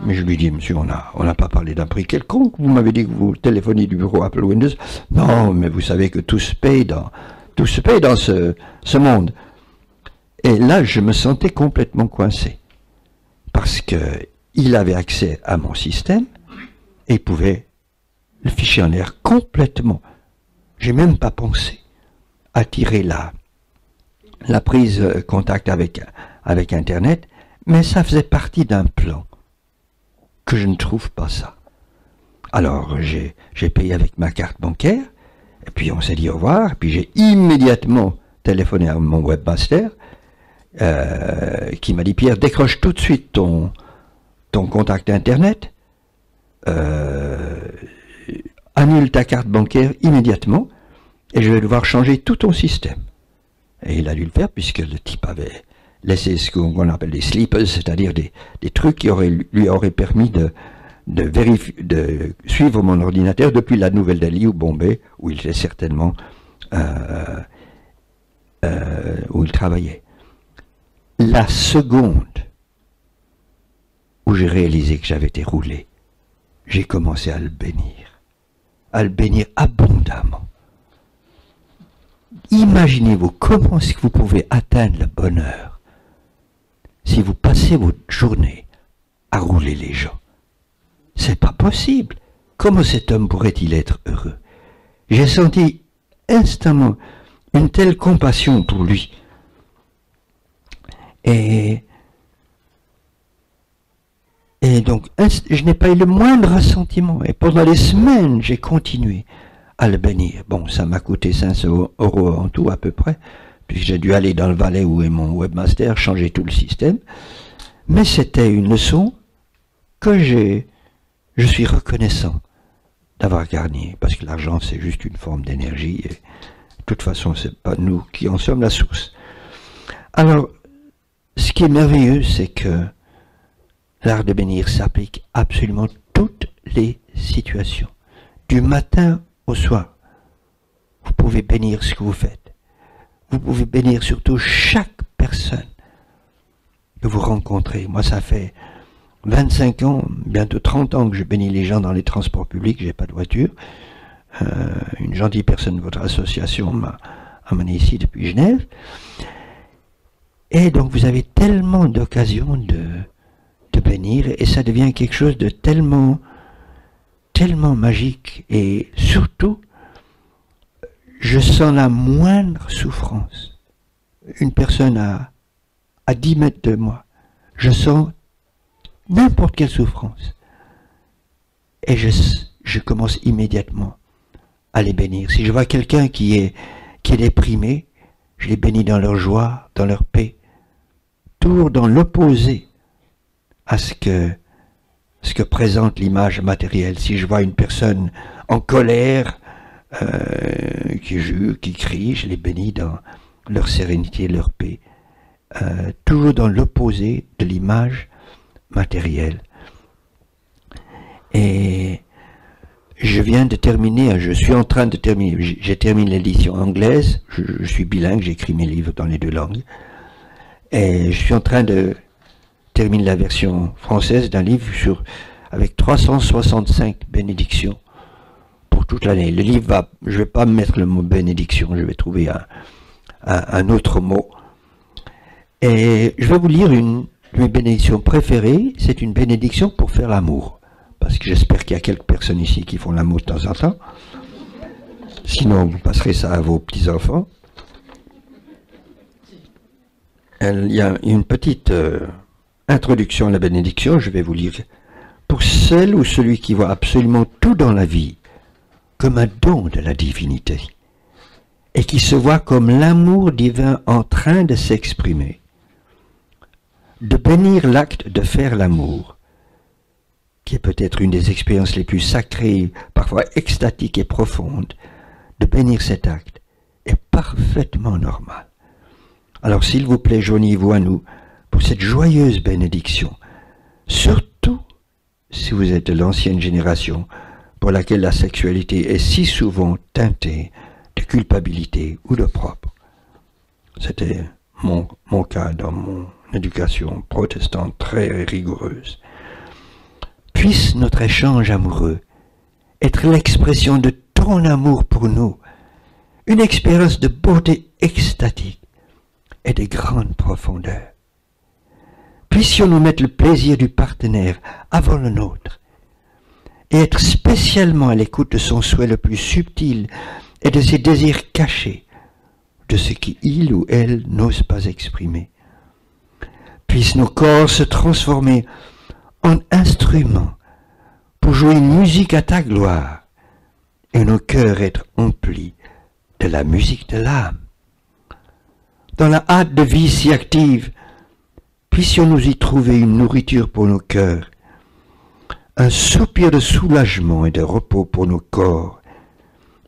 Mais je lui dis, monsieur, on n'a pas parlé d'un prix quelconque. Vous m'avez dit que vous téléphoniez du bureau Apple Windows. Non, mais vous savez que tout se paye dans ce monde. Et là, je me sentais complètement coincé. Parce qu'il avait accès à mon système et il pouvait le ficher en l'air complètement. J'ai même pas pensé à tirer la prise contact avec Internet, mais ça faisait partie d'un plan que je ne trouve pas ça. Alors, j'ai payé avec ma carte bancaire, et puis on s'est dit au revoir, et puis j'ai immédiatement téléphoné à mon webmaster, qui m'a dit, Pierre, décroche tout de suite ton contact Internet, annule ta carte bancaire immédiatement, et je vais devoir changer tout ton système. Et il a dû le faire, puisque le type avait laissé ce qu'on appelle des sleepers, c'est-à-dire des trucs qui lui auraient permis de suivre mon ordinateur depuis la Nouvelle-Delhi ou Bombay, où il était certainement où il travaillait. La seconde où j'ai réalisé que j'avais été roulé, j'ai commencé à le bénir abondamment. Imaginez-vous comment est-ce que vous pouvez atteindre le bonheur si vous passez votre journée à rouler les gens. C'est pas possible. Comment cet homme pourrait-il être heureux? J'ai senti instamment une telle compassion pour lui. Et donc, je n'ai pas eu le moindre ressentiment. Et pendant des semaines, j'ai continué à le bénir. Bon, ça m'a coûté 500 € en tout à peu près, puisque j'ai dû aller dans le Valais où est mon webmaster, changer tout le système. Mais c'était une leçon que je suis reconnaissant d'avoir gagné, parce que l'argent c'est juste une forme d'énergie, et de toute façon c'est pas nous qui en sommes la source. Alors, ce qui est merveilleux, c'est que l'art de bénir s'applique absolument toutes les situations, du matin au soir. Vous pouvez bénir ce que vous faites. Vous pouvez bénir surtout chaque personne que vous rencontrez. Moi, ça fait 25 ans, bientôt 30 ans que je bénis les gens dans les transports publics, j'ai pas de voiture. Une gentille personne de votre association m'a amené ici depuis Genève. Et donc vous avez tellement d'occasions de bénir, et ça devient quelque chose de tellement magique, et surtout, je sens la moindre souffrance. Une personne à 10 mètres de moi, je sens n'importe quelle souffrance. Et je commence immédiatement à les bénir. Si je vois quelqu'un qui est déprimé, je les bénis dans leur joie, dans leur paix. Toujours dans l'opposé à ce que présente l'image matérielle. Si je vois une personne en colère, qui jure, qui crie, je les bénis dans leur sérénité, leur paix. Toujours dans l'opposé de l'image matérielle. Et je suis en train de terminer, j'ai terminé l'édition anglaise, je suis bilingue, j'écris mes livres dans les deux langues, et je suis en train de terminer la version française d'un livre avec 365 bénédictions pour toute l'année. Le livre je ne vais pas mettre le mot bénédiction, je vais trouver un autre mot. Et je vais vous lire une de mes bénédictions préférées, c'est une bénédiction pour faire l'amour. Parce que j'espère qu'il y a quelques personnes ici qui font l'amour de temps en temps. Sinon, vous passerez ça à vos petits-enfants. Il y a une petite introduction à la bénédiction, je vais vous lire. Pour celle ou celui qui voit absolument tout dans la vie comme un don de la divinité, et qui se voit comme l'amour divin en train de s'exprimer, de bénir l'acte de faire l'amour, qui est peut-être une des expériences les plus sacrées, parfois extatiques et profondes, de bénir cet acte est parfaitement normal. Alors s'il vous plaît, joignez-vous à nous pour cette joyeuse bénédiction, surtout si vous êtes de l'ancienne génération pour laquelle la sexualité est si souvent teintée de culpabilité ou de propre. C'était mon cas dans mon éducation protestante très rigoureuse. Puisse notre échange amoureux être l'expression de ton amour pour nous, une expérience de beauté extatique, et de grande profondeur. Puissions-nous mettre le plaisir du partenaire avant le nôtre et être spécialement à l'écoute de son souhait le plus subtil et de ses désirs cachés, de ce qu'il ou elle n'ose pas exprimer. Puissent nos corps se transformer en instruments pour jouer une musique à ta gloire et nos cœurs être emplis de la musique de l'âme. Dans la hâte de vie si active, puissions-nous y trouver une nourriture pour nos cœurs, un soupir de soulagement et de repos pour nos corps,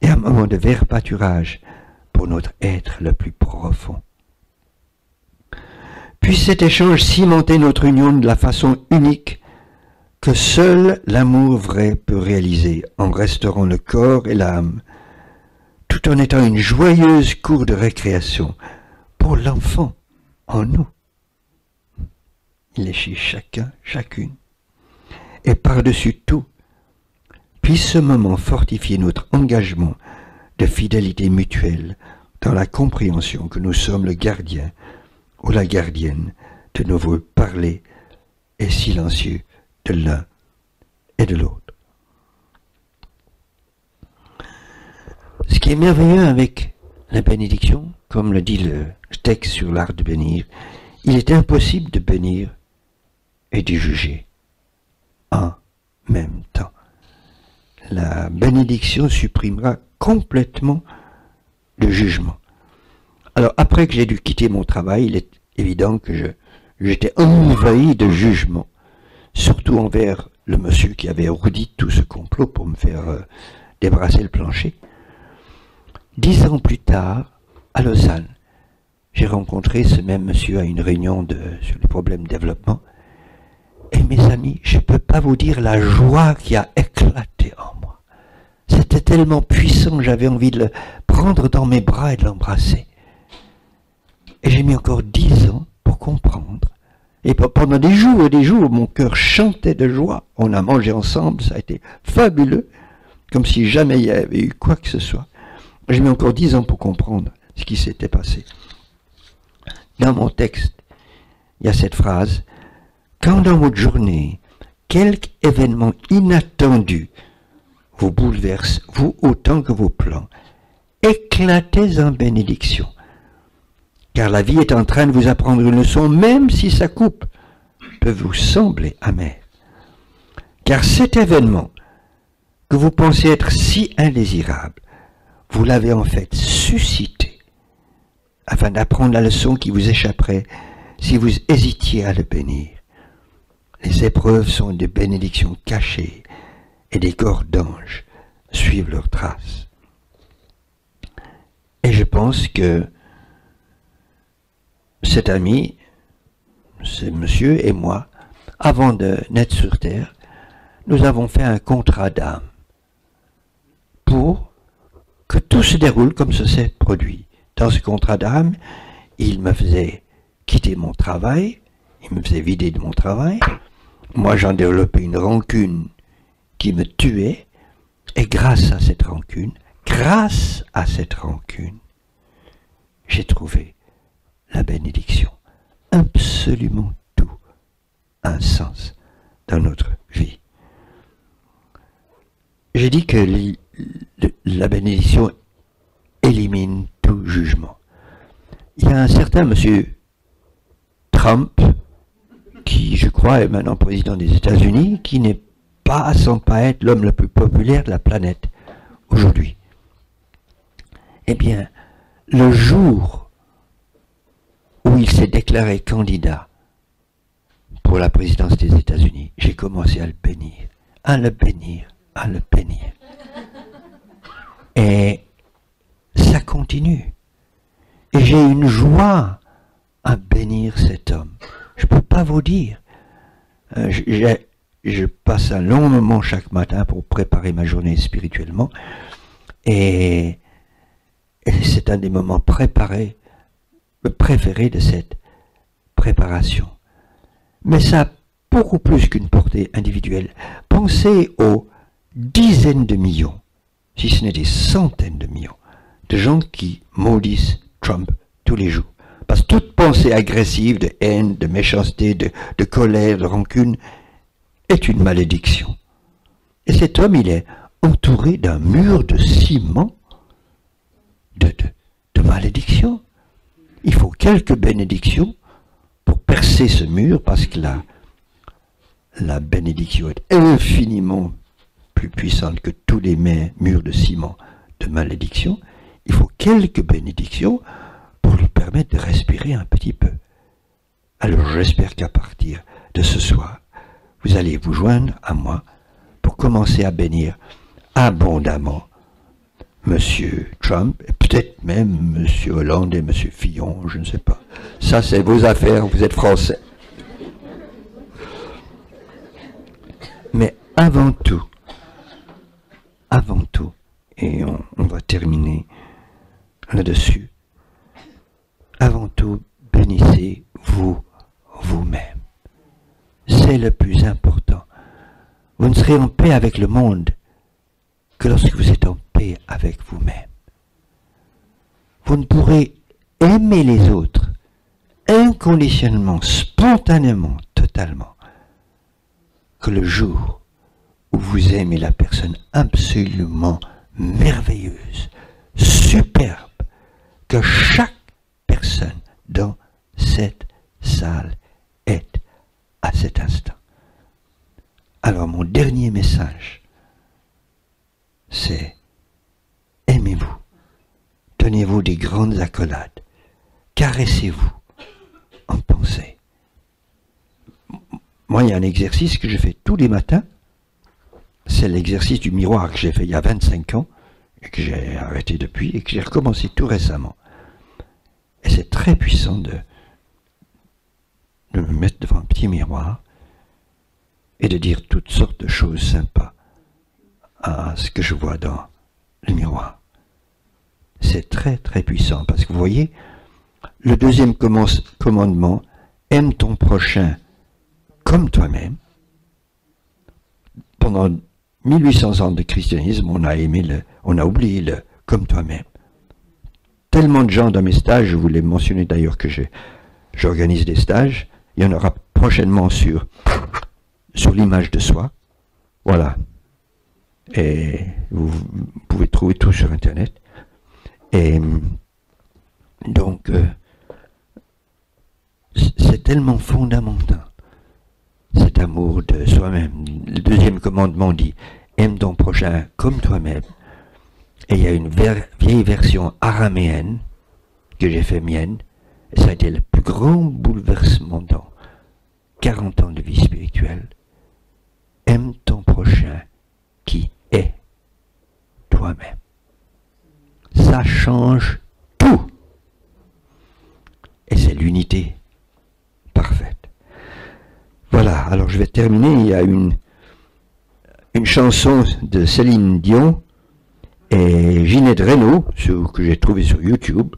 et un moment de vert pâturage pour notre être le plus profond. Puisse cet échange cimenter notre union de la façon unique que seul l'amour vrai peut réaliser en restaurant le corps et l'âme, tout en étant une joyeuse cour de récréation pour l'enfant en nous. Il est chez chacun, chacune. Et par-dessus tout, puisse ce moment fortifier notre engagement de fidélité mutuelle dans la compréhension que nous sommes le gardien ou la gardienne de nos voeux parlés et silencieux de l'un et de l'autre. Ce qui est merveilleux avec la bénédiction, comme le dit le texte sur l'art de bénir, il est impossible de bénir et de juger en même temps. La bénédiction supprimera complètement le jugement. Alors après que j'ai dû quitter mon travail, il est évident que j'étais envahi de jugement, surtout envers le monsieur qui avait ourdi tout ce complot pour me faire débrasser le plancher. 10 ans plus tard, à Lausanne, j'ai rencontré ce même monsieur à une réunion sur les problèmes de développement. Et mes amis, je ne peux pas vous dire la joie qui a éclaté en moi. C'était tellement puissant, j'avais envie de le prendre dans mes bras et de l'embrasser. Et j'ai mis encore 10 ans pour comprendre. Et pendant des jours, mon cœur chantait de joie. On a mangé ensemble, ça a été fabuleux, comme si jamais il y avait eu quoi que ce soit. J'ai mis encore 10 ans pour comprendre ce qui s'était passé. Dans mon texte, il y a cette phrase: quand dans votre journée, quelque événement inattendu vous bouleverse, vous autant que vos plans, éclatez en bénédiction, car la vie est en train de vous apprendre une leçon, même si sa coupe peut vous sembler amère. Car cet événement que vous pensez être si indésirable, vous l'avez en fait suscité, afin d'apprendre la leçon qui vous échapperait si vous hésitiez à le bénir. Les épreuves sont des bénédictions cachées et des corps d'anges suivent leurs traces. Et je pense que cet ami, ce monsieur et moi, avant de naître sur terre, nous avons fait un contrat d'âme pour que tout se déroule comme ça s'est produit. Dans ce contrat d'âme, il me faisait quitter mon travail, il me faisait vider de mon travail. Moi, j'en développais une rancune qui me tuait, et grâce à cette rancune, j'ai trouvé la bénédiction. Absolument tout a un sens dans notre vie. J'ai dit que la bénédiction élimine tout jugement. Il y a un certain monsieur Trump, qui, je crois, est maintenant président des États-Unis, qui n'est pas, sans pas être l'homme le plus populaire de la planète aujourd'hui. Eh bien, le jour où il s'est déclaré candidat pour la présidence des États-Unis, j'ai commencé à le bénir, à le bénir, à le bénir. Et ça continue. Et j'ai une joie à bénir cet homme. Je ne peux pas vous dire. Je passe un long moment chaque matin pour préparer ma journée spirituellement. Et c'est un des moments préférés de cette préparation. Mais ça a beaucoup plus qu'une portée individuelle. Pensez aux dizaines de millions, si ce n'est des centaines de millions, de gens qui maudissent Trump tous les jours Parce que toute pensée agressive de haine, de méchanceté, de colère, de rancune est une malédiction. Et cet homme, il est entouré d'un mur de ciment de malédiction. Il faut quelques bénédictions pour percer ce mur, parce que la bénédiction est infiniment plus puissante que tous les murs de ciment de malédiction. Il faut quelques bénédictions pour lui permettre de respirer un petit peu. Alors j'espère qu'à partir de ce soir, vous allez vous joindre à moi pour commencer à bénir abondamment Monsieur Trump, et peut-être même Monsieur Hollande et Monsieur Fillon, je ne sais pas. Ça, c'est vos affaires, vous êtes français. Mais avant tout, et on va terminer là-dessus, avant tout, bénissez-vous vous-même. C'est le plus important. Vous ne serez en paix avec le monde que lorsque vous êtes en paix avec vous-même. Vous ne pourrez aimer les autres inconditionnellement, spontanément, totalement, que le jour où vous aimez la personne absolument merveilleuse, superbe, que chaque personne dans cette salle est à cet instant. Alors mon dernier message, c'est aimez-vous, donnez-vous des grandes accolades, caressez-vous en pensée. Moi, il y a un exercice que je fais tous les matins, c'est l'exercice du miroir que j'ai fait il y a 25 ans, et que j'ai arrêté depuis, et que j'ai recommencé tout récemment. Et c'est très puissant de me mettre devant un petit miroir et de dire toutes sortes de choses sympas à ce que je vois dans le miroir. C'est très très puissant, parce que vous voyez, le deuxième commandement, aime ton prochain comme toi-même. Pendant 1800 ans de christianisme, on a oublié le comme toi-même. Tellement de gens dans mes stages, je voulais mentionner d'ailleurs que j'organise des stages, il y en aura prochainement sur l'image de soi. Voilà. Et vous pouvez trouver tout sur Internet. Et donc, c'est tellement fondamental, cet amour de soi-même. Le deuxième commandement dit, aime ton prochain comme toi-même. Et il y a une vieille version araméenne que j'ai fait mienne, et ça a été le plus grand bouleversement dans 40 ans de vie spirituelle. Aime ton prochain qui est toi-même. Ça change tout. Et c'est l'unité parfaite. Voilà, alors je vais terminer. Il y a une chanson de Céline Dion et Ginette Renaud, que j'ai trouvé sur YouTube,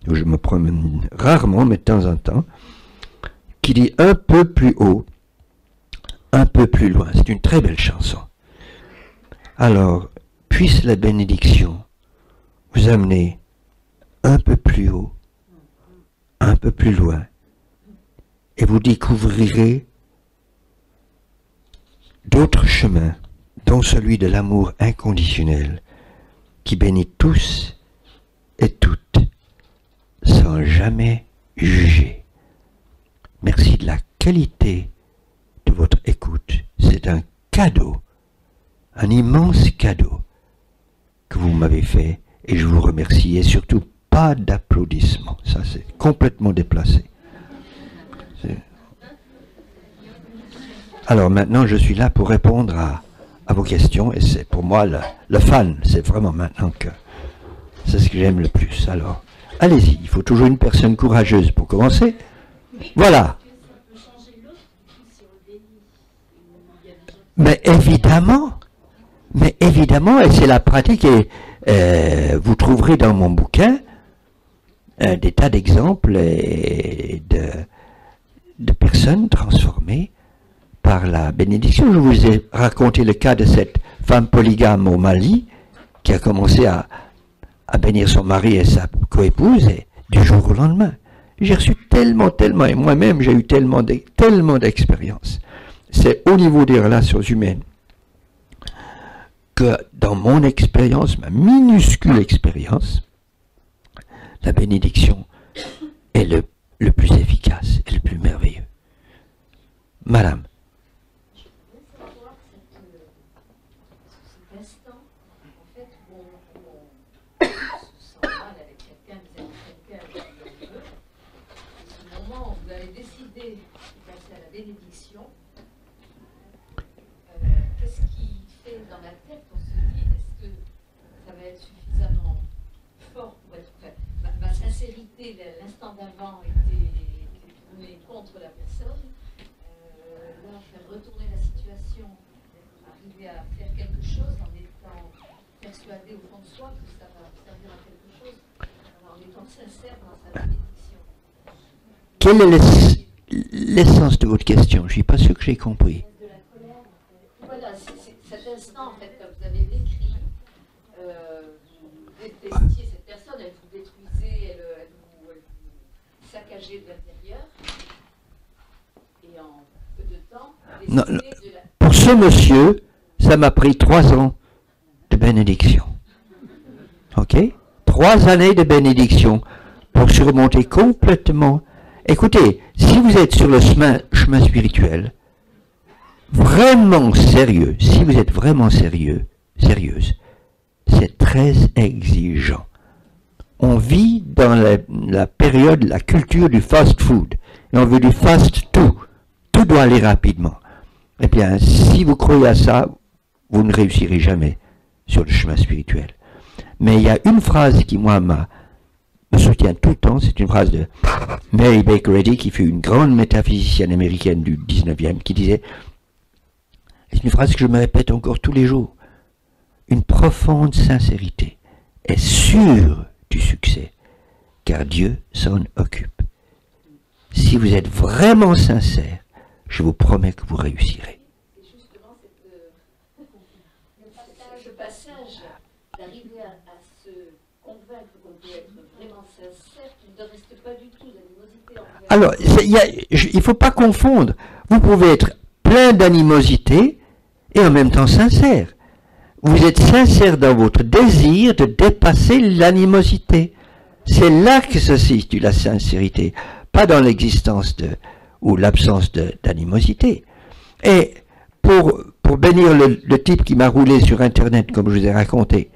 où je me promène rarement, mais de temps en temps, qui dit un peu plus haut, un peu plus loin. C'est une très belle chanson. Alors, puisse la bénédiction vous amener un peu plus haut, un peu plus loin, et vous découvrirez d'autres chemins, dont celui de l'amour inconditionnel, qui bénit tous et toutes, sans jamais juger. Merci de la qualité de votre écoute. C'est un cadeau, un immense cadeau que vous m'avez fait, et je vous remercie, et surtout pas d'applaudissements. Ça, c'est complètement déplacé. Alors maintenant, je suis là pour répondre à vos questions, et c'est pour moi le fan, c'est vraiment maintenant que c'est ce que j'aime le plus. Alors, allez-y, il faut toujours une personne courageuse pour commencer. Voilà. Mais évidemment, et c'est la pratique, et vous trouverez dans mon bouquin des tas d'exemples de personnes transformées par la bénédiction. Je vous ai raconté le cas de cette femme polygame au Mali qui a commencé à bénir son mari et sa coépouse du jour au lendemain. J'ai reçu tellement, tellement, et moi-même j'ai eu tellement d'expérience. C'est au niveau des relations humaines que dans mon expérience, ma minuscule expérience, la bénédiction est le plus efficace et le plus merveilleux. Madame. Je voudrais savoir cet instant, en fait, où on se sent mal avec quelqu'un, vous êtes quelqu'un qui en veut, et ce moment où vous avez décidé de passer à la bénédiction, qu'est-ce qui fait dans la tête, on se dit, est-ce que ça va être suffisamment fort pour être... Enfin, ma sincérité, l'instant d'avant était tournée contre la personne. Là, faire retourner la situation, arriver à faire quelque chose en étant persuadé au fond de soi que ça va servir à quelque chose, en étant sincère dans sa bénédiction. Quelle est l'essence de votre question? Je ne suis pas sûr que j'ai compris. De la colère, en fait. Voilà, c'est cet instant, en fait, que vous avez décrit. Vous détestiez cette personne, elle vous détruisait, elle vous saccageait de l'intérieur. Et en peu de temps, Non, pour ce monsieur, ça m'a pris 3 ans de bénédiction. Ok? 3 années de bénédiction pour surmonter complètement. Écoutez, si vous êtes sur le chemin spirituel, vraiment sérieux, si vous êtes vraiment sérieuse, c'est très exigeant. On vit dans la période, la culture du fast food. Et on veut du fast tout. Tout doit aller rapidement. Eh bien, si vous croyez à ça, vous ne réussirez jamais sur le chemin spirituel. Mais il y a une phrase qui, moi, me soutient tout le temps. C'est une phrase de Mary Baker Eddy, qui fut une grande métaphysicienne américaine du 19e, qui disait, c'est une phrase que je me répète encore tous les jours, une profonde sincérité est sûre du succès, car Dieu s'en occupe. Si vous êtes vraiment sincère, je vous promets que vous réussirez. Et justement, ce passage d'arriver à se convaincre qu'on peut être vraiment sincère, qu'il ne reste pas du tout d'animosité envers... Alors, il ne faut pas confondre. Vous pouvez être plein d'animosité et en même temps sincère. Vous êtes sincère dans votre désir de dépasser l'animosité. C'est là que se situe la sincérité, pas dans l'existence ou l'absence d'animosité. Et pour bénir le type qui m'a roulé sur Internet, comme je vous ai raconté,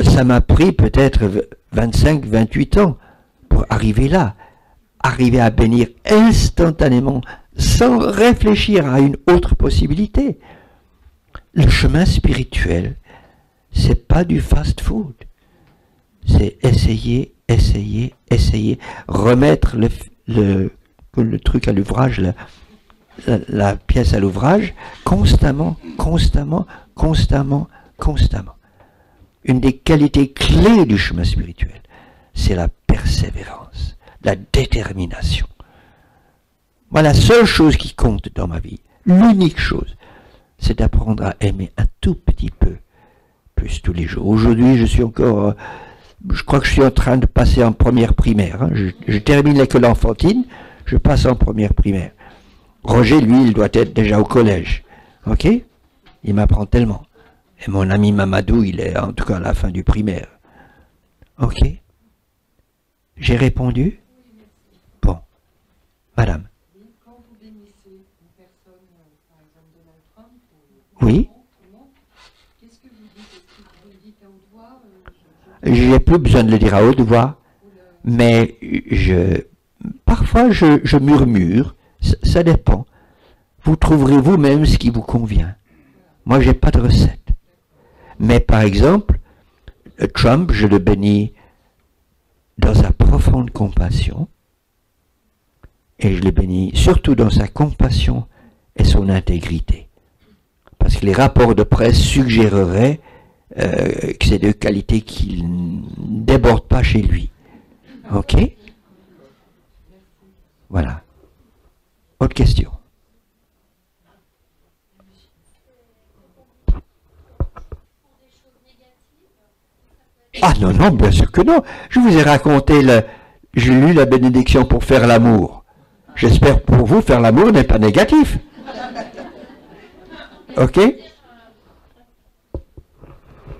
ça m'a pris peut-être 25, 28 ans pour arriver là, arriver à bénir instantanément, sans réfléchir à une autre possibilité. Le chemin spirituel, c'est pas du fast-food. C'est essayer, essayer, essayer, remettre le truc à l'ouvrage, la pièce à l'ouvrage, constamment, constamment, constamment, constamment. Une des qualités clés du chemin spirituel, c'est la persévérance, la détermination. Voilà la seule chose qui compte dans ma vie, l'unique chose, c'est d'apprendre à aimer un tout petit peu plus tous les jours. Aujourd'hui, je crois que je suis en train de passer en première primaire. Hein. Je termine l'école enfantine, je passe en première primaire. Roger, lui, il doit être déjà au collège. Ok? Il m'apprend tellement. Et mon ami Mamadou, il est en tout cas à la fin du primaire. Ok? J'ai répondu? Bon. Madame. Quand vous bénissez une personne, par exemple Donald Trump, Oui? qu'est-ce que vous dites? Est-ce que vous le dites à haute voix? J'ai plus besoin de le dire à haute voix, mais parfois je murmure, ça dépend. Vous trouverez vous-même ce qui vous convient. Moi, j'ai pas de recette. Mais par exemple, Trump, je le bénis dans sa profonde compassion, et je le bénis surtout dans sa compassion et son intégrité. Parce que les rapports de presse suggéreraient que c'est deux qualités qui ne débordent pas chez lui. Ok? Voilà. Autre question? Ah non, non, bien sûr que non. Je vous ai raconté j'ai lu la bénédiction pour faire l'amour. J'espère pour vous, faire l'amour n'est pas négatif. Ok?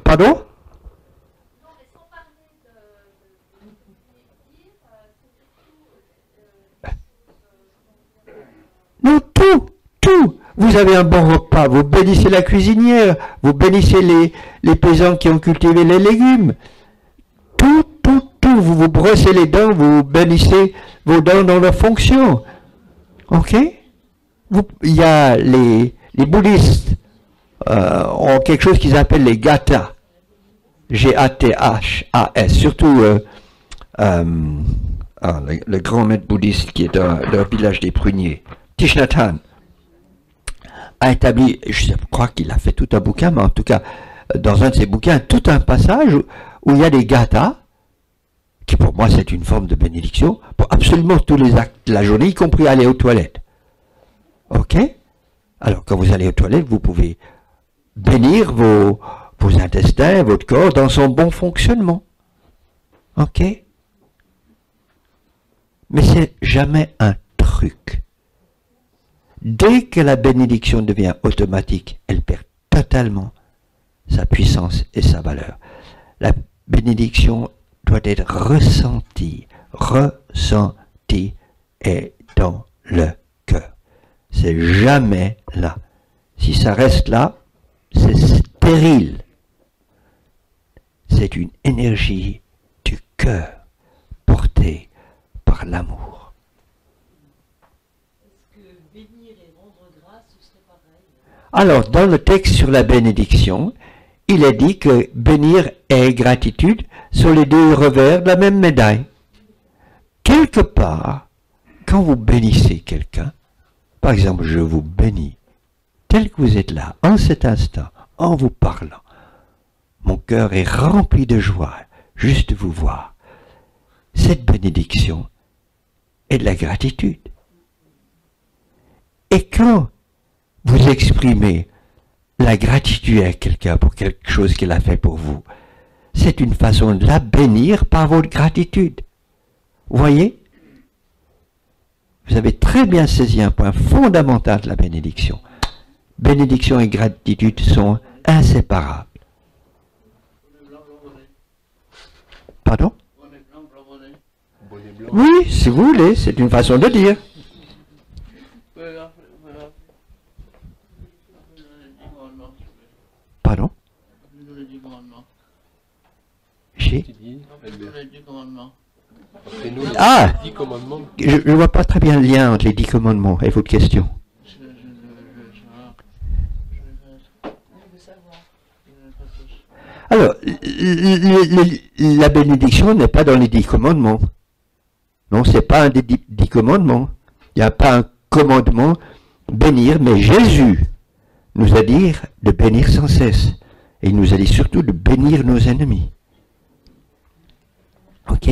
Pardon? Non, tout. Vous avez un bon repas, vous bénissez la cuisinière, vous bénissez les paysans qui ont cultivé les légumes. Tout. Vous vous brossez les dents, vous bénissez vos dents dans leur fonction. Ok? Il y a les bouddhistes ont quelque chose qu'ils appellent les gathas. G-A-T-H-A-S. Surtout le grand maître bouddhiste qui est dans le village des pruniers, Thich Nhat Hanh, a établi, je crois qu'il a fait tout un bouquin, mais en tout cas, dans un de ses bouquins, tout un passage où il y a des gathas, qui pour moi c'est une forme de bénédiction, pour absolument tous les actes de la journée, y compris aller aux toilettes. Ok? Alors quand vous allez aux toilettes, vous pouvez bénir vos intestins, votre corps dans son bon fonctionnement. Ok? Mais c'est jamais un truc. Dès que la bénédiction devient automatique, elle perd totalement sa puissance et sa valeur. La bénédiction doit être ressentie et dans le cœur. C'est jamais là. Si ça reste là, c'est stérile. C'est une énergie du cœur portée par l'amour. Est-ce que bénir et rendre grâce, ce serait pareil? Alors, dans le texte sur la bénédiction, il est dit que bénir et gratitude sont les deux revers de la même médaille. Quelque part, quand vous bénissez quelqu'un, par exemple, je vous bénis, tel que vous êtes là, en cet instant, en vous parlant, mon cœur est rempli de joie, juste de vous voir. Cette bénédiction est de la gratitude. Et quand vous exprimez la gratitude à quelqu'un pour quelque chose qu'il a fait pour vous, c'est une façon de la bénir par votre gratitude. Vous voyez? Vous avez très bien saisi un point fondamental de la bénédiction. Bénédiction et gratitude sont inséparables. Pardon? Oui, si vous voulez, c'est une façon de dire. Pardon? J'ai... Ah! Je ne vois pas très bien le lien entre les 10 commandements et votre question. Alors, la bénédiction n'est pas dans les 10 commandements. Non, c'est pas un des 10 commandements. Il n'y a pas un commandement bénir, mais Jésus nous a dit de bénir sans cesse. Et il nous a dit surtout de bénir nos ennemis. Ok?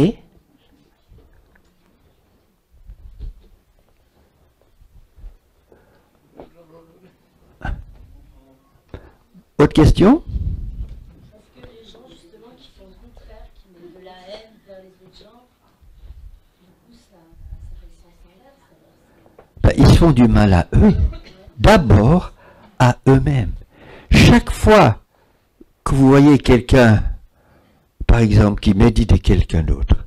Autre question? Est-ce que les gens justement qui font le contraire, qui mettent de la haine vers les autres gens, du coup ça fait le sens inverse? Ben, ils font du mal à eux. D'abord à eux-mêmes. Chaque fois que vous voyez quelqu'un, par exemple, qui médite quelqu'un d'autre,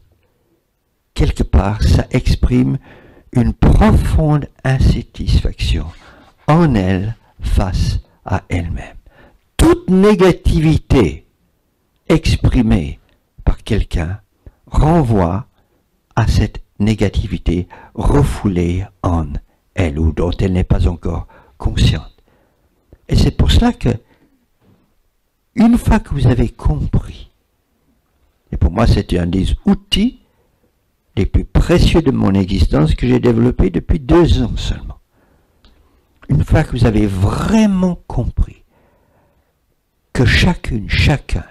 quelque part, ça exprime une profonde insatisfaction en elle face à elle-même. Toute négativité exprimée par quelqu'un renvoie à cette négativité refoulée en elle ou dont elle n'est pas encore consciente. Et c'est pour cela que, une fois que vous avez compris, et pour moi c'est un des outils les plus précieux de mon existence que j'ai développé depuis 2 ans seulement. Une fois que vous avez vraiment compris que chacune, chacun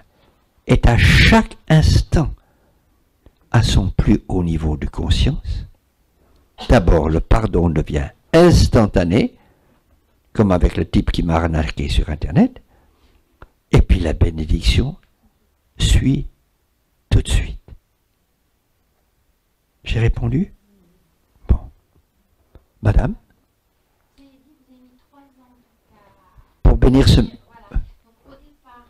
est à chaque instant à son plus haut niveau de conscience, d'abord le pardon devient instantané, comme avec le type qui m'a arnaqué sur Internet, et puis la bénédiction suit tout de suite. J'ai répondu. Bon. Madame, Vous avez dit que vous avez mis 3 ans pour bénir ce... Voilà. Donc au départ,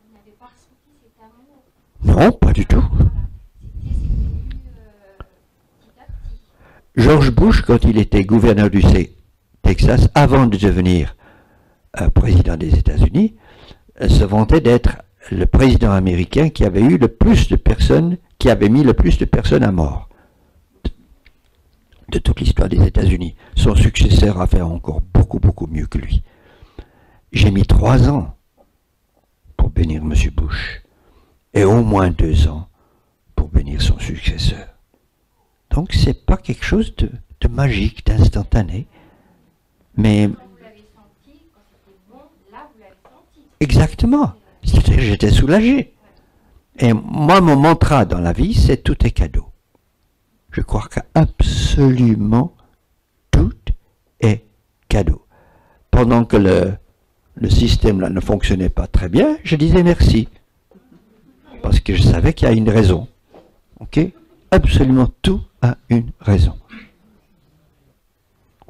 vous n'avez pas ressenti cet amour. Non, pas du tout. Voilà. C'est venu petit à petit. George Bush, quand il était gouverneur du Texas, avant de devenir président des États-Unis, se vantait d'être le président américain qui avait eu le plus de personnes, qui avait mis le plus de personnes à mort de toute l'histoire des États-Unis. Son successeur a fait encore beaucoup, beaucoup mieux que lui. J'ai mis 3 ans pour bénir M. Bush et au moins 2 ans pour bénir son successeur. Donc c'est pas quelque chose de magique, d'instantané, mais Quand vous l'avez senti, quand c'était bon, là vous l'avez senti. exactement. C'est-à-dire que j'étais soulagé. Et moi, mon mantra dans la vie, c'est tout est cadeau. Je crois qu'absolument tout est cadeau. Pendant que le système là ne fonctionnait pas très bien, je disais merci. Parce que je savais qu'il y a une raison. Ok? Absolument tout a une raison.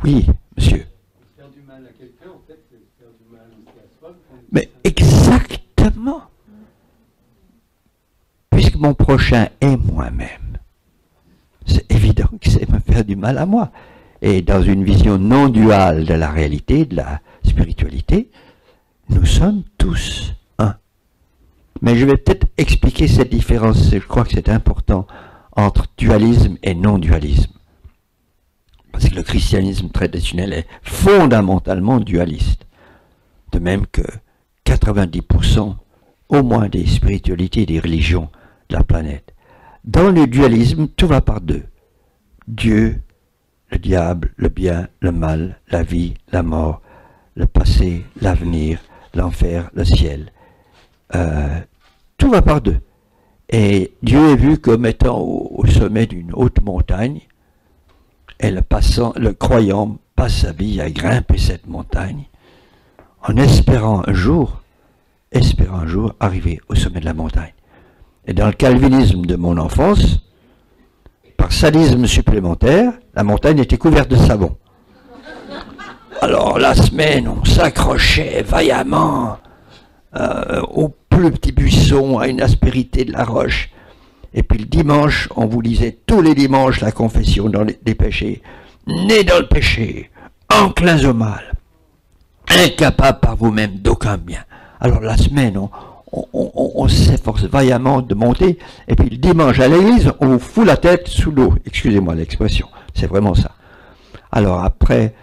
Oui, monsieur. Faire du mal à quelqu'un, en fait, c'est faire du mal aussi à soi. Mais exactement. Puisque mon prochain est moi-même, c'est évident que c'est me faire du mal à moi. Et dans une vision non duale de la réalité, de la spiritualité, nous sommes tous un. Mais je vais peut-être expliquer cette différence, je crois que c'est important, entre dualisme et non-dualisme. Parce que le christianisme traditionnel est fondamentalement dualiste. De même que 90% au moins des spiritualités et des religions de la planète. Dans le dualisme, tout va par deux. Dieu, le diable, le bien, le mal, la vie, la mort, le passé, l'avenir, l'enfer, le ciel. Tout va par deux. Et Dieu est vu comme étant au sommet d'une haute montagne, et le croyant passe sa vie à grimper cette montagne, en espérant un jour arriver au sommet de la montagne. Et dans le calvinisme de mon enfance, par sadisme supplémentaire, la montagne était couverte de savon. Alors la semaine, on s'accrochait vaillamment au plus petit buisson, à une aspérité de la roche. Et puis le dimanche, on vous lisait tous les dimanches la confession des péchés. Nés dans le péché, enclins au mal, incapables par vous-même d'aucun bien. Alors la semaine, on s'efforce vaillamment de monter, et puis le dimanche à l'église, on vous fout la tête sous l'eau. Excusez-moi l'expression, c'est vraiment ça. Alors après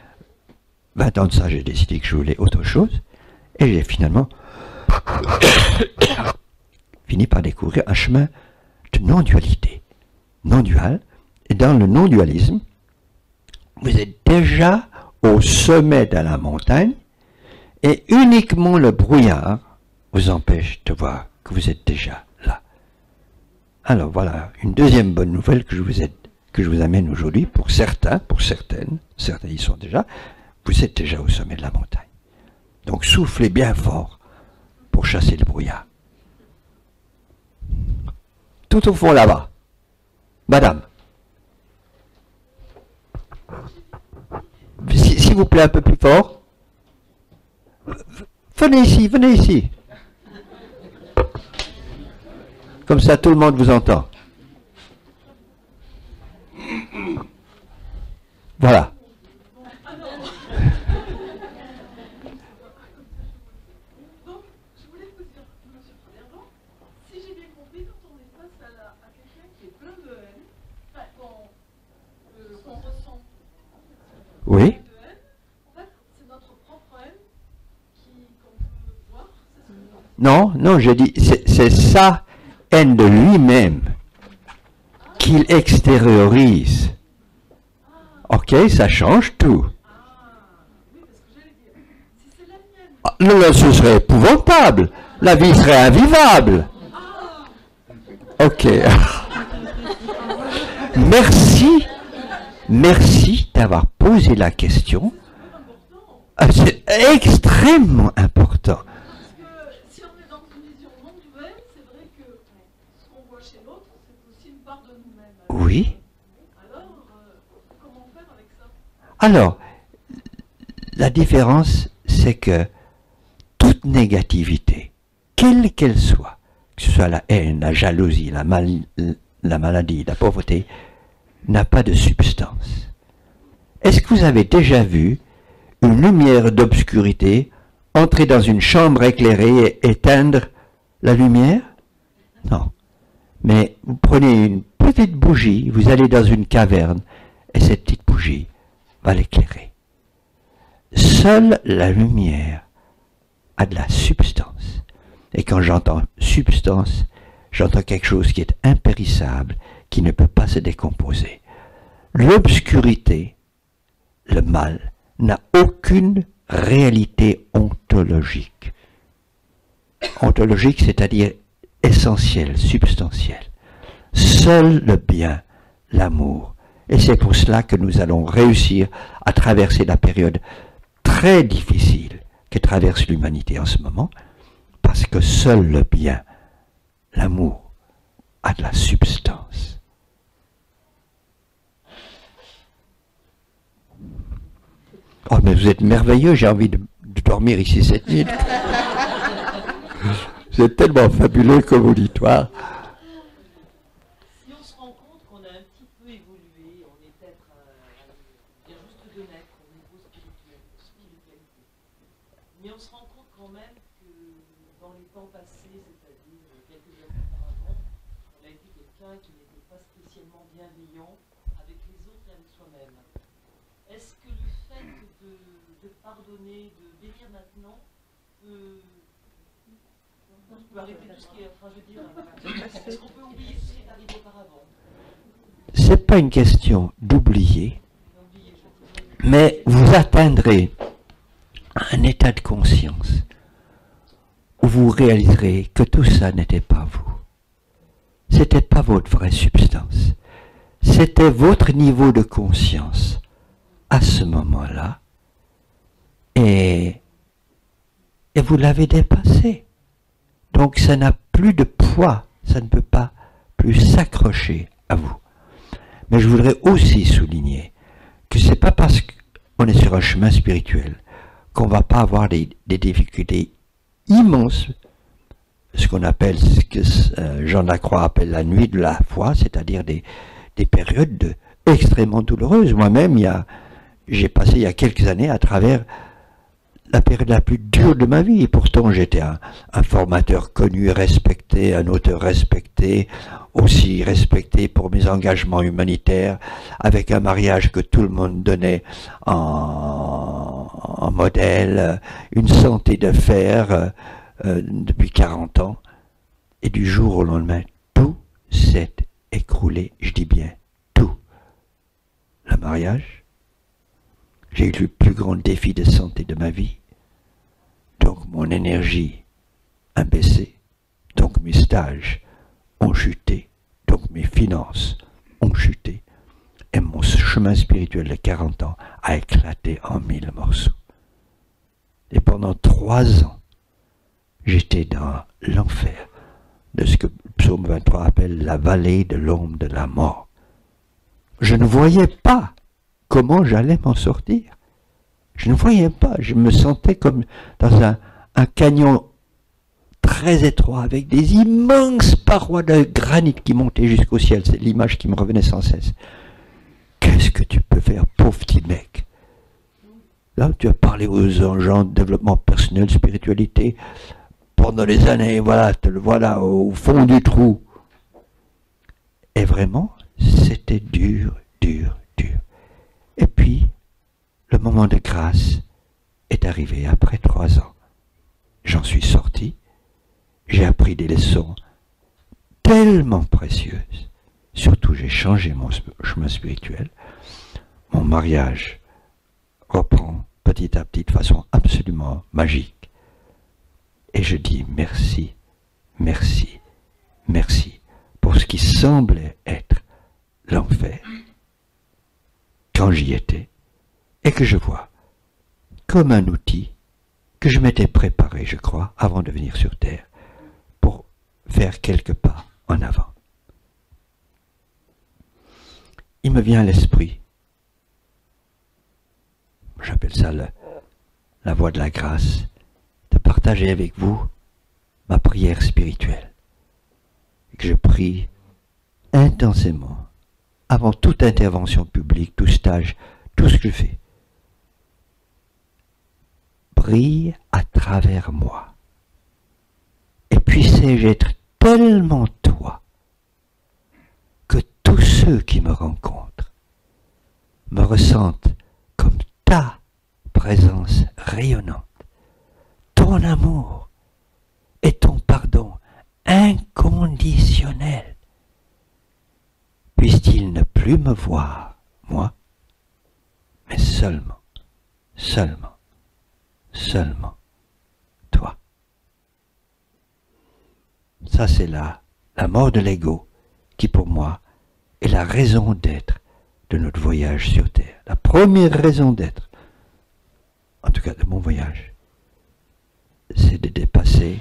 20 ans de ça, j'ai décidé que je voulais autre chose, et j'ai finalement fini par découvrir un chemin de non-dualité, non-dual, et dans le non-dualisme, vous êtes déjà au sommet de la montagne, et uniquement le brouillard vous empêche de voir que vous êtes déjà là. Alors voilà, une deuxième bonne nouvelle que je vous amène aujourd'hui, pour certains, pour certaines, certains y sont déjà, vous êtes déjà au sommet de la montagne. Donc soufflez bien fort pour chasser le brouillard. Tout au fond là-bas. Madame. S'il vous plaît, un peu plus fort. Venez ici, venez ici. Comme ça, tout le monde vous entend. Voilà. Donc, je voulais vous dire, monsieur Frédéric, si j'ai bien compris, quand on est face à quelqu'un qui est plein de haine, enfin, qu'on ressent Oui. de haine, en fait, c'est notre propre haine qu'on peut voir, c'est ce que Non, non, j'ai dit, c'est sa haine de lui-même qu'il extériorise. Ok, ça change tout. oui, parce que j'allais dire, si c'est la mienne, Non, non, ce serait épouvantable. La vie serait invivable. Ok. Merci d'avoir posé la question. Ah, c'est extrêmement important. parce que si on est dans une vision non duelle, c'est vrai que ce qu'on voit chez l'autre, c'est aussi une part de nous-mêmes. Oui, Alors, la différence, c'est que toute négativité, quelle qu'elle soit, que ce soit la haine, la jalousie, la maladie, la pauvreté, n'a pas de substance. Est-ce que vous avez déjà vu une lumière d'obscurité entrer dans une chambre éclairée et éteindre la lumière? Non. Mais vous prenez une petite bougie, vous allez dans une caverne, et cette petite bougie va l'éclairer. Seule la lumière a de la substance. Et quand j'entends substance, j'entends quelque chose qui est impérissable, qui ne peut pas se décomposer. L'obscurité, le mal, n'a aucune réalité ontologique. Ontologique, c'est-à-dire essentielle, substantielle. Seul le bien, l'amour. Et c'est pour cela que nous allons réussir à traverser la période très difficile que traverse l'humanité en ce moment, parce que seul le bien, l'amour, a de la substance. Oh, mais vous êtes merveilleux, j'ai envie de dormir ici cette nuit. Vous êtes tellement fabuleux comme auditoire. Si on se rend compte qu'on a un petit peu évolué, on est peut-être vient juste de naître au niveau spiritualité. Mais on se rend compte quand même que dans les temps passés, c'est-à-dire quelques années auparavant, on a été quelqu'un qui n'était pas spécialement bienveillant avec les autres et avec soi-même. Est-ce que le fait de pardonner, de bénir maintenant, peut arrêter tout ce qui est, enfin je veux dire, est-ce qu'on peut oublier ce qui est arrivé auparavant? C'est pas une question d'oublier, mais vous atteindrez un état de conscience où vous réaliserez que tout ça n'était pas vous. C'était pas votre vraie substance. C'était votre niveau de conscience à ce moment-là, et vous l'avez dépassé. Donc ça n'a plus de poids, ça ne peut pas plus s'accrocher à vous. Mais je voudrais aussi souligner que c'est pas parce qu'on est sur un chemin spirituel qu'on va pas avoir des difficultés immenses, ce qu'on appelle, ce que Jean Lacroix appelle la nuit de la foi, c'est-à-dire des périodes extrêmement douloureuses. Moi-même, j'ai passé il y a quelques années à travers la période la plus dure de ma vie, et pourtant j'étais un formateur connu et respecté, un auteur respecté, aussi respecté pour mes engagements humanitaires, avec un mariage que tout le monde donnait en modèle, une santé de fer depuis 40 ans, et du jour au lendemain, tout s'est écroulé, je dis bien tout. Le mariage, j'ai eu le plus grand défi de santé de ma vie. Donc mon énergie a baissé. Donc mes stages ont chuté. Donc mes finances ont chuté. Et mon chemin spirituel de 40 ans a éclaté en 1000 morceaux. Et pendant 3 ans, j'étais dans l'enfer de ce que le psaume 23 appelle la vallée de l'ombre de la mort. Je ne voyais pas comment j'allais m'en sortir. Je ne voyais pas, je me sentais comme dans un canyon très étroit avec des immenses parois de granit qui montaient jusqu'au ciel. C'est l'image qui me revenait sans cesse. Qu'est-ce que tu peux faire, pauvre petit mec? Là, tu as parlé aux gens de développement personnel, spiritualité, pendant des années, voilà, te le voilà au fond du trou. Et vraiment, c'était dur, dur, dur. Et puis, le moment de grâce est arrivé après 3 ans. J'en suis sorti, j'ai appris des leçons tellement précieuses. Surtout, j'ai changé mon chemin spirituel. Mon mariage reprend petit à petit de façon absolument magique. Et je dis merci, merci, merci pour ce qui semblait être l'enfer quand j'y étais, et que je vois comme un outil que je m'étais préparé, je crois, avant de venir sur Terre, pour faire quelques pas en avant. Il me vient à l'esprit j'appelle ça la voie de la grâce, de partager avec vous ma prière spirituelle. Et que je prie intensément, avant toute intervention publique, tout stage, tout ce que je fais. Brille à travers moi. Et puissé-je être tellement toi que tous ceux qui me rencontrent me ressentent comme ta présence rayonnante, ton amour et ton pardon inconditionnel. Puissent-ils ne plus me voir, moi, mais seulement toi. Ça, c'est la mort de l'ego qui, pour moi, est la raison d'être de notre voyage sur Terre. La première raison d'être, en tout cas de mon voyage, c'est de dépasser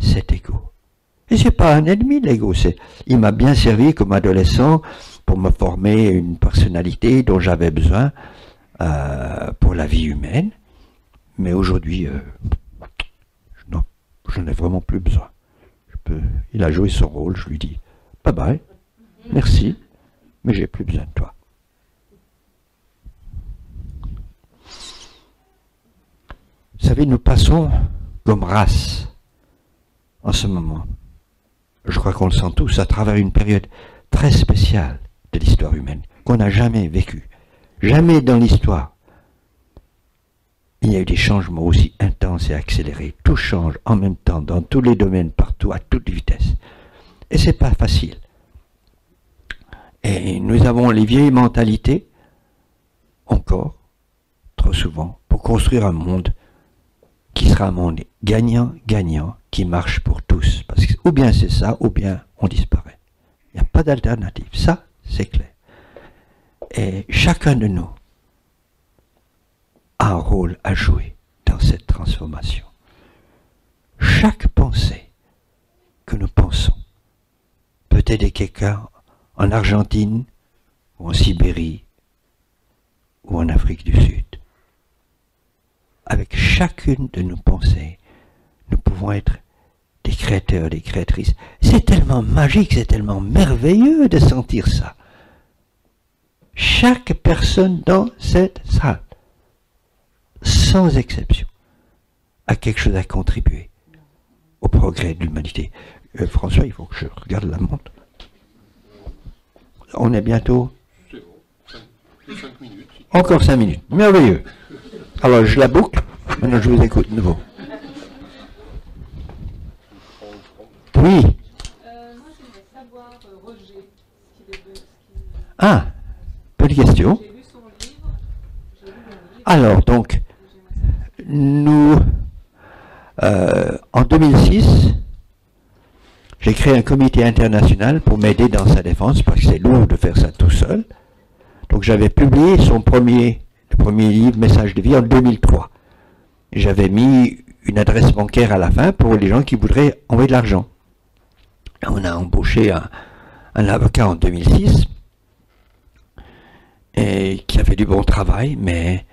cet ego. Et c'est pas un ennemi, l'ego. Il m'a bien servi comme adolescent pour me former une personnalité dont j'avais besoin pour la vie humaine. Mais aujourd'hui, je n'en ai vraiment plus besoin. Il a joué son rôle, je lui dis bye bye, merci, mais j'ai plus besoin de toi. Vous savez, nous passons comme race en ce moment. Je crois qu'on le sent tous à travers une période très spéciale de l'histoire humaine qu'on n'a jamais vécue. Jamais dans l'histoire il y a eu des changements aussi intenses et accélérés. Tout change en même temps, dans tous les domaines, partout, à toute vitesse. Et c'est pas facile. Et nous avons les vieilles mentalités, encore, trop souvent, pour construire un monde qui sera un monde gagnant-gagnant, qui marche pour tous. Parce que ou bien c'est ça, ou bien on disparaît. Il n'y a pas d'alternative. Ça, c'est clair. Et chacun de nous a un rôle à jouer dans cette transformation. Chaque pensée que nous pensons peut aider quelqu'un en Argentine, ou en Sibérie, ou en Afrique du Sud. Avec chacune de nos pensées, nous pouvons être des créateurs, des créatrices. C'est tellement magique, c'est tellement merveilleux de sentir ça. Chaque personne dans cette salle, sans exception, a quelque chose à contribuer au progrès de l'humanité. François, il faut que je regarde la montre. On est bientôt... C'est bon, 5 minutes. Encore 5 minutes, merveilleux. Alors je la boucle, maintenant je vous écoute de nouveau. Oui. Moi, j'aimerais savoir, Roger, Ah, bonne question. J'ai lu son livre, j'ai lu le livre. Alors, donc, nous, en 2006, j'ai créé un comité international pour m'aider dans sa défense, parce que c'est lourd de faire ça tout seul. Donc j'avais publié le premier livre, Message de vie, en 2003. J'avais mis une adresse bancaire à la fin pour les gens qui voudraient envoyer de l'argent. On a embauché un avocat en 2006, et qui a fait du bon travail, mais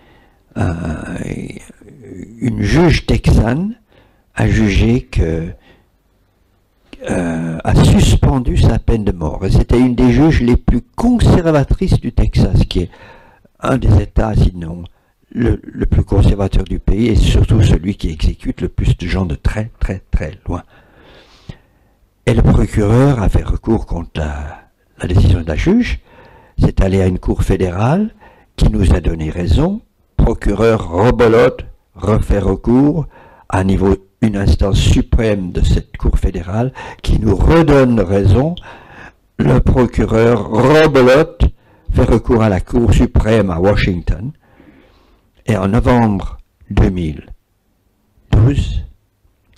une juge texane a jugé que a suspendu sa peine de mort. Et c'était une des juges les plus conservatrices du Texas, qui est un des États, sinon le plus conservateur du pays, et surtout celui qui exécute le plus de gens de très très très loin. Et le procureur a fait recours contre la décision de la juge. C'est allé à une cour fédérale qui nous a donné raison. Procureur rebelote, refait recours à une instance suprême de cette cour fédérale qui nous redonne raison. Le procureur rebelote, fait recours à la cour suprême à Washington. Et en novembre 2012,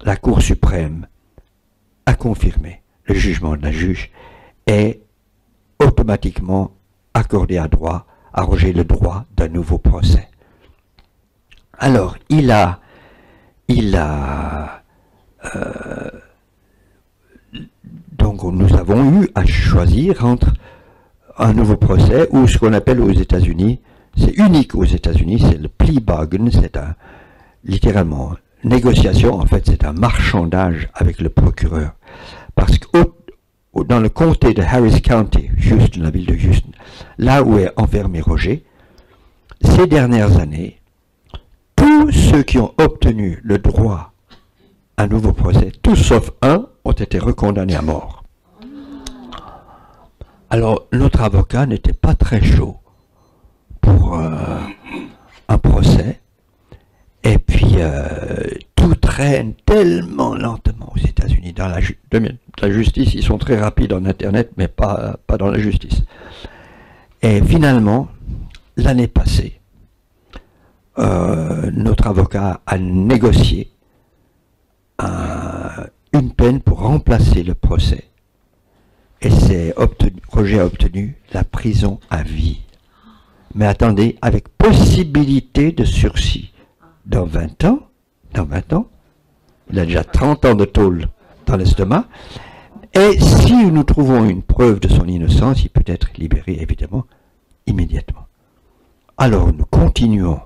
la cour suprême a confirmé le jugement de la juge et automatiquement accordé à Roger le droit d'un nouveau procès. Alors, donc nous avons eu à choisir entre un nouveau procès ou ce qu'on appelle aux États-Unis c'est unique aux États-Unis, c'est le plea bargain, c'est littéralement négociation, en fait c'est un marchandage avec le procureur. Parce que dans le comté de Harris County, Houston, la ville de Houston, là où est enfermé Roger, ces dernières années, tous ceux qui ont obtenu le droit à un nouveau procès, tous sauf un, ont été recondamnés à mort. Alors, notre avocat n'était pas très chaud pour un procès, et puis tout traîne tellement lentement aux États-Unis. Dans la justice, ils sont très rapides en Internet, mais pas dans la justice. Et finalement, l'année passée, notre avocat a négocié une peine pour remplacer le procès. Et Roger a obtenu la prison à vie. Mais attendez, avec possibilité de sursis. Dans 20 ans, il a déjà 30 ans de tôle dans l'estomac. Et si nous trouvons une preuve de son innocence, il peut être libéré, évidemment, immédiatement. Alors, nous continuons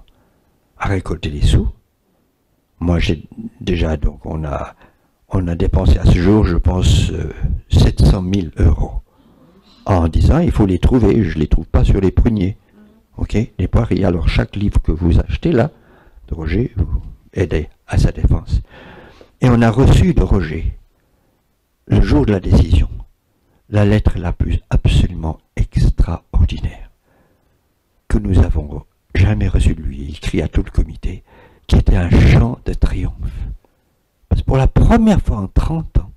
à récolter les sous. Moi, j'ai déjà, donc, on a dépensé à ce jour, je pense, 700 000 euros. En disant, il faut les trouver, je ne les trouve pas sur les pruniers. Ok, les poiriers. Alors, chaque livre que vous achetez là, de Roger, vous aidez à sa défense. Et on a reçu de Roger, le jour de la décision, la lettre la plus absolument extraordinaire que nous avons jamais reçue de lui. Il écrit à tout le comité, qui était un chant de triomphe. Parce que pour la première fois en 30 ans,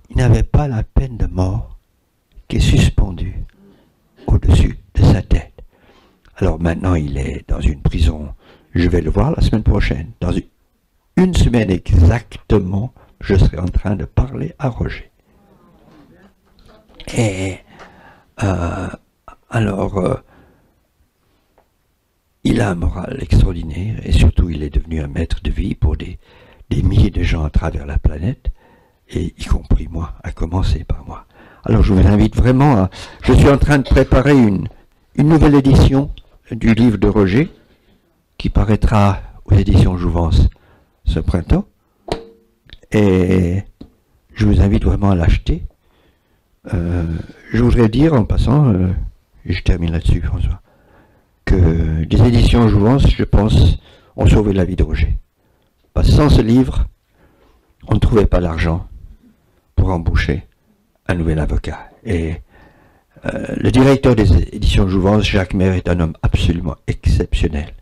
il n'avait pas la peine de mort qui est suspendue au-dessus de sa tête. Alors maintenant, il est dans une prison. Je vais le voir la semaine prochaine. Dans une semaine exactement, je serai en train de parler à Roger. Et il a un moral extraordinaire et surtout il est devenu un maître de vie pour des milliers de gens à travers la planète, et y compris moi, à commencer par moi. Alors je vous invite vraiment à... Je suis en train de préparer une nouvelle édition du livre de Roger, qui paraîtra aux éditions Jouvence ce printemps, et je vous invite vraiment à l'acheter. Je voudrais dire en passant, et je termine là-dessus François, que les éditions Jouvence, je pense, ont sauvé la vie de Roger. Parce que sans ce livre, on ne trouvait pas l'argent pour embaucher un nouvel avocat. Et le directeur des éditions Jouvence, Jacques Maire, est un homme absolument exceptionnel,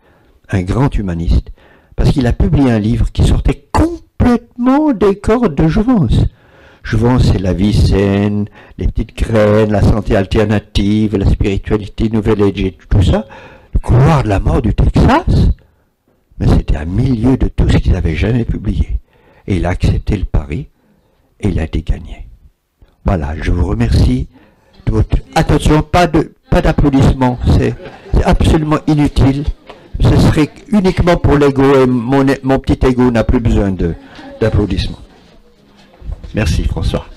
un grand humaniste, parce qu'il a publié un livre qui sortait complètement des cordes de Jouvence. Jouvence, c'est la vie saine, les petites graines, la santé alternative, la spiritualité, Nouvelle Age et tout ça. Le couloir de la mort du Texas. Mais c'était un milieu de tout ce qu'il n'avait jamais publié. Et il a accepté le pari, et il a été gagné. Voilà, je vous remercie de votre... Attention, pas d'applaudissements, c'est absolument inutile. Ce serait uniquement pour l'ego, et mon petit ego n'a plus besoin d'applaudissements. Merci François.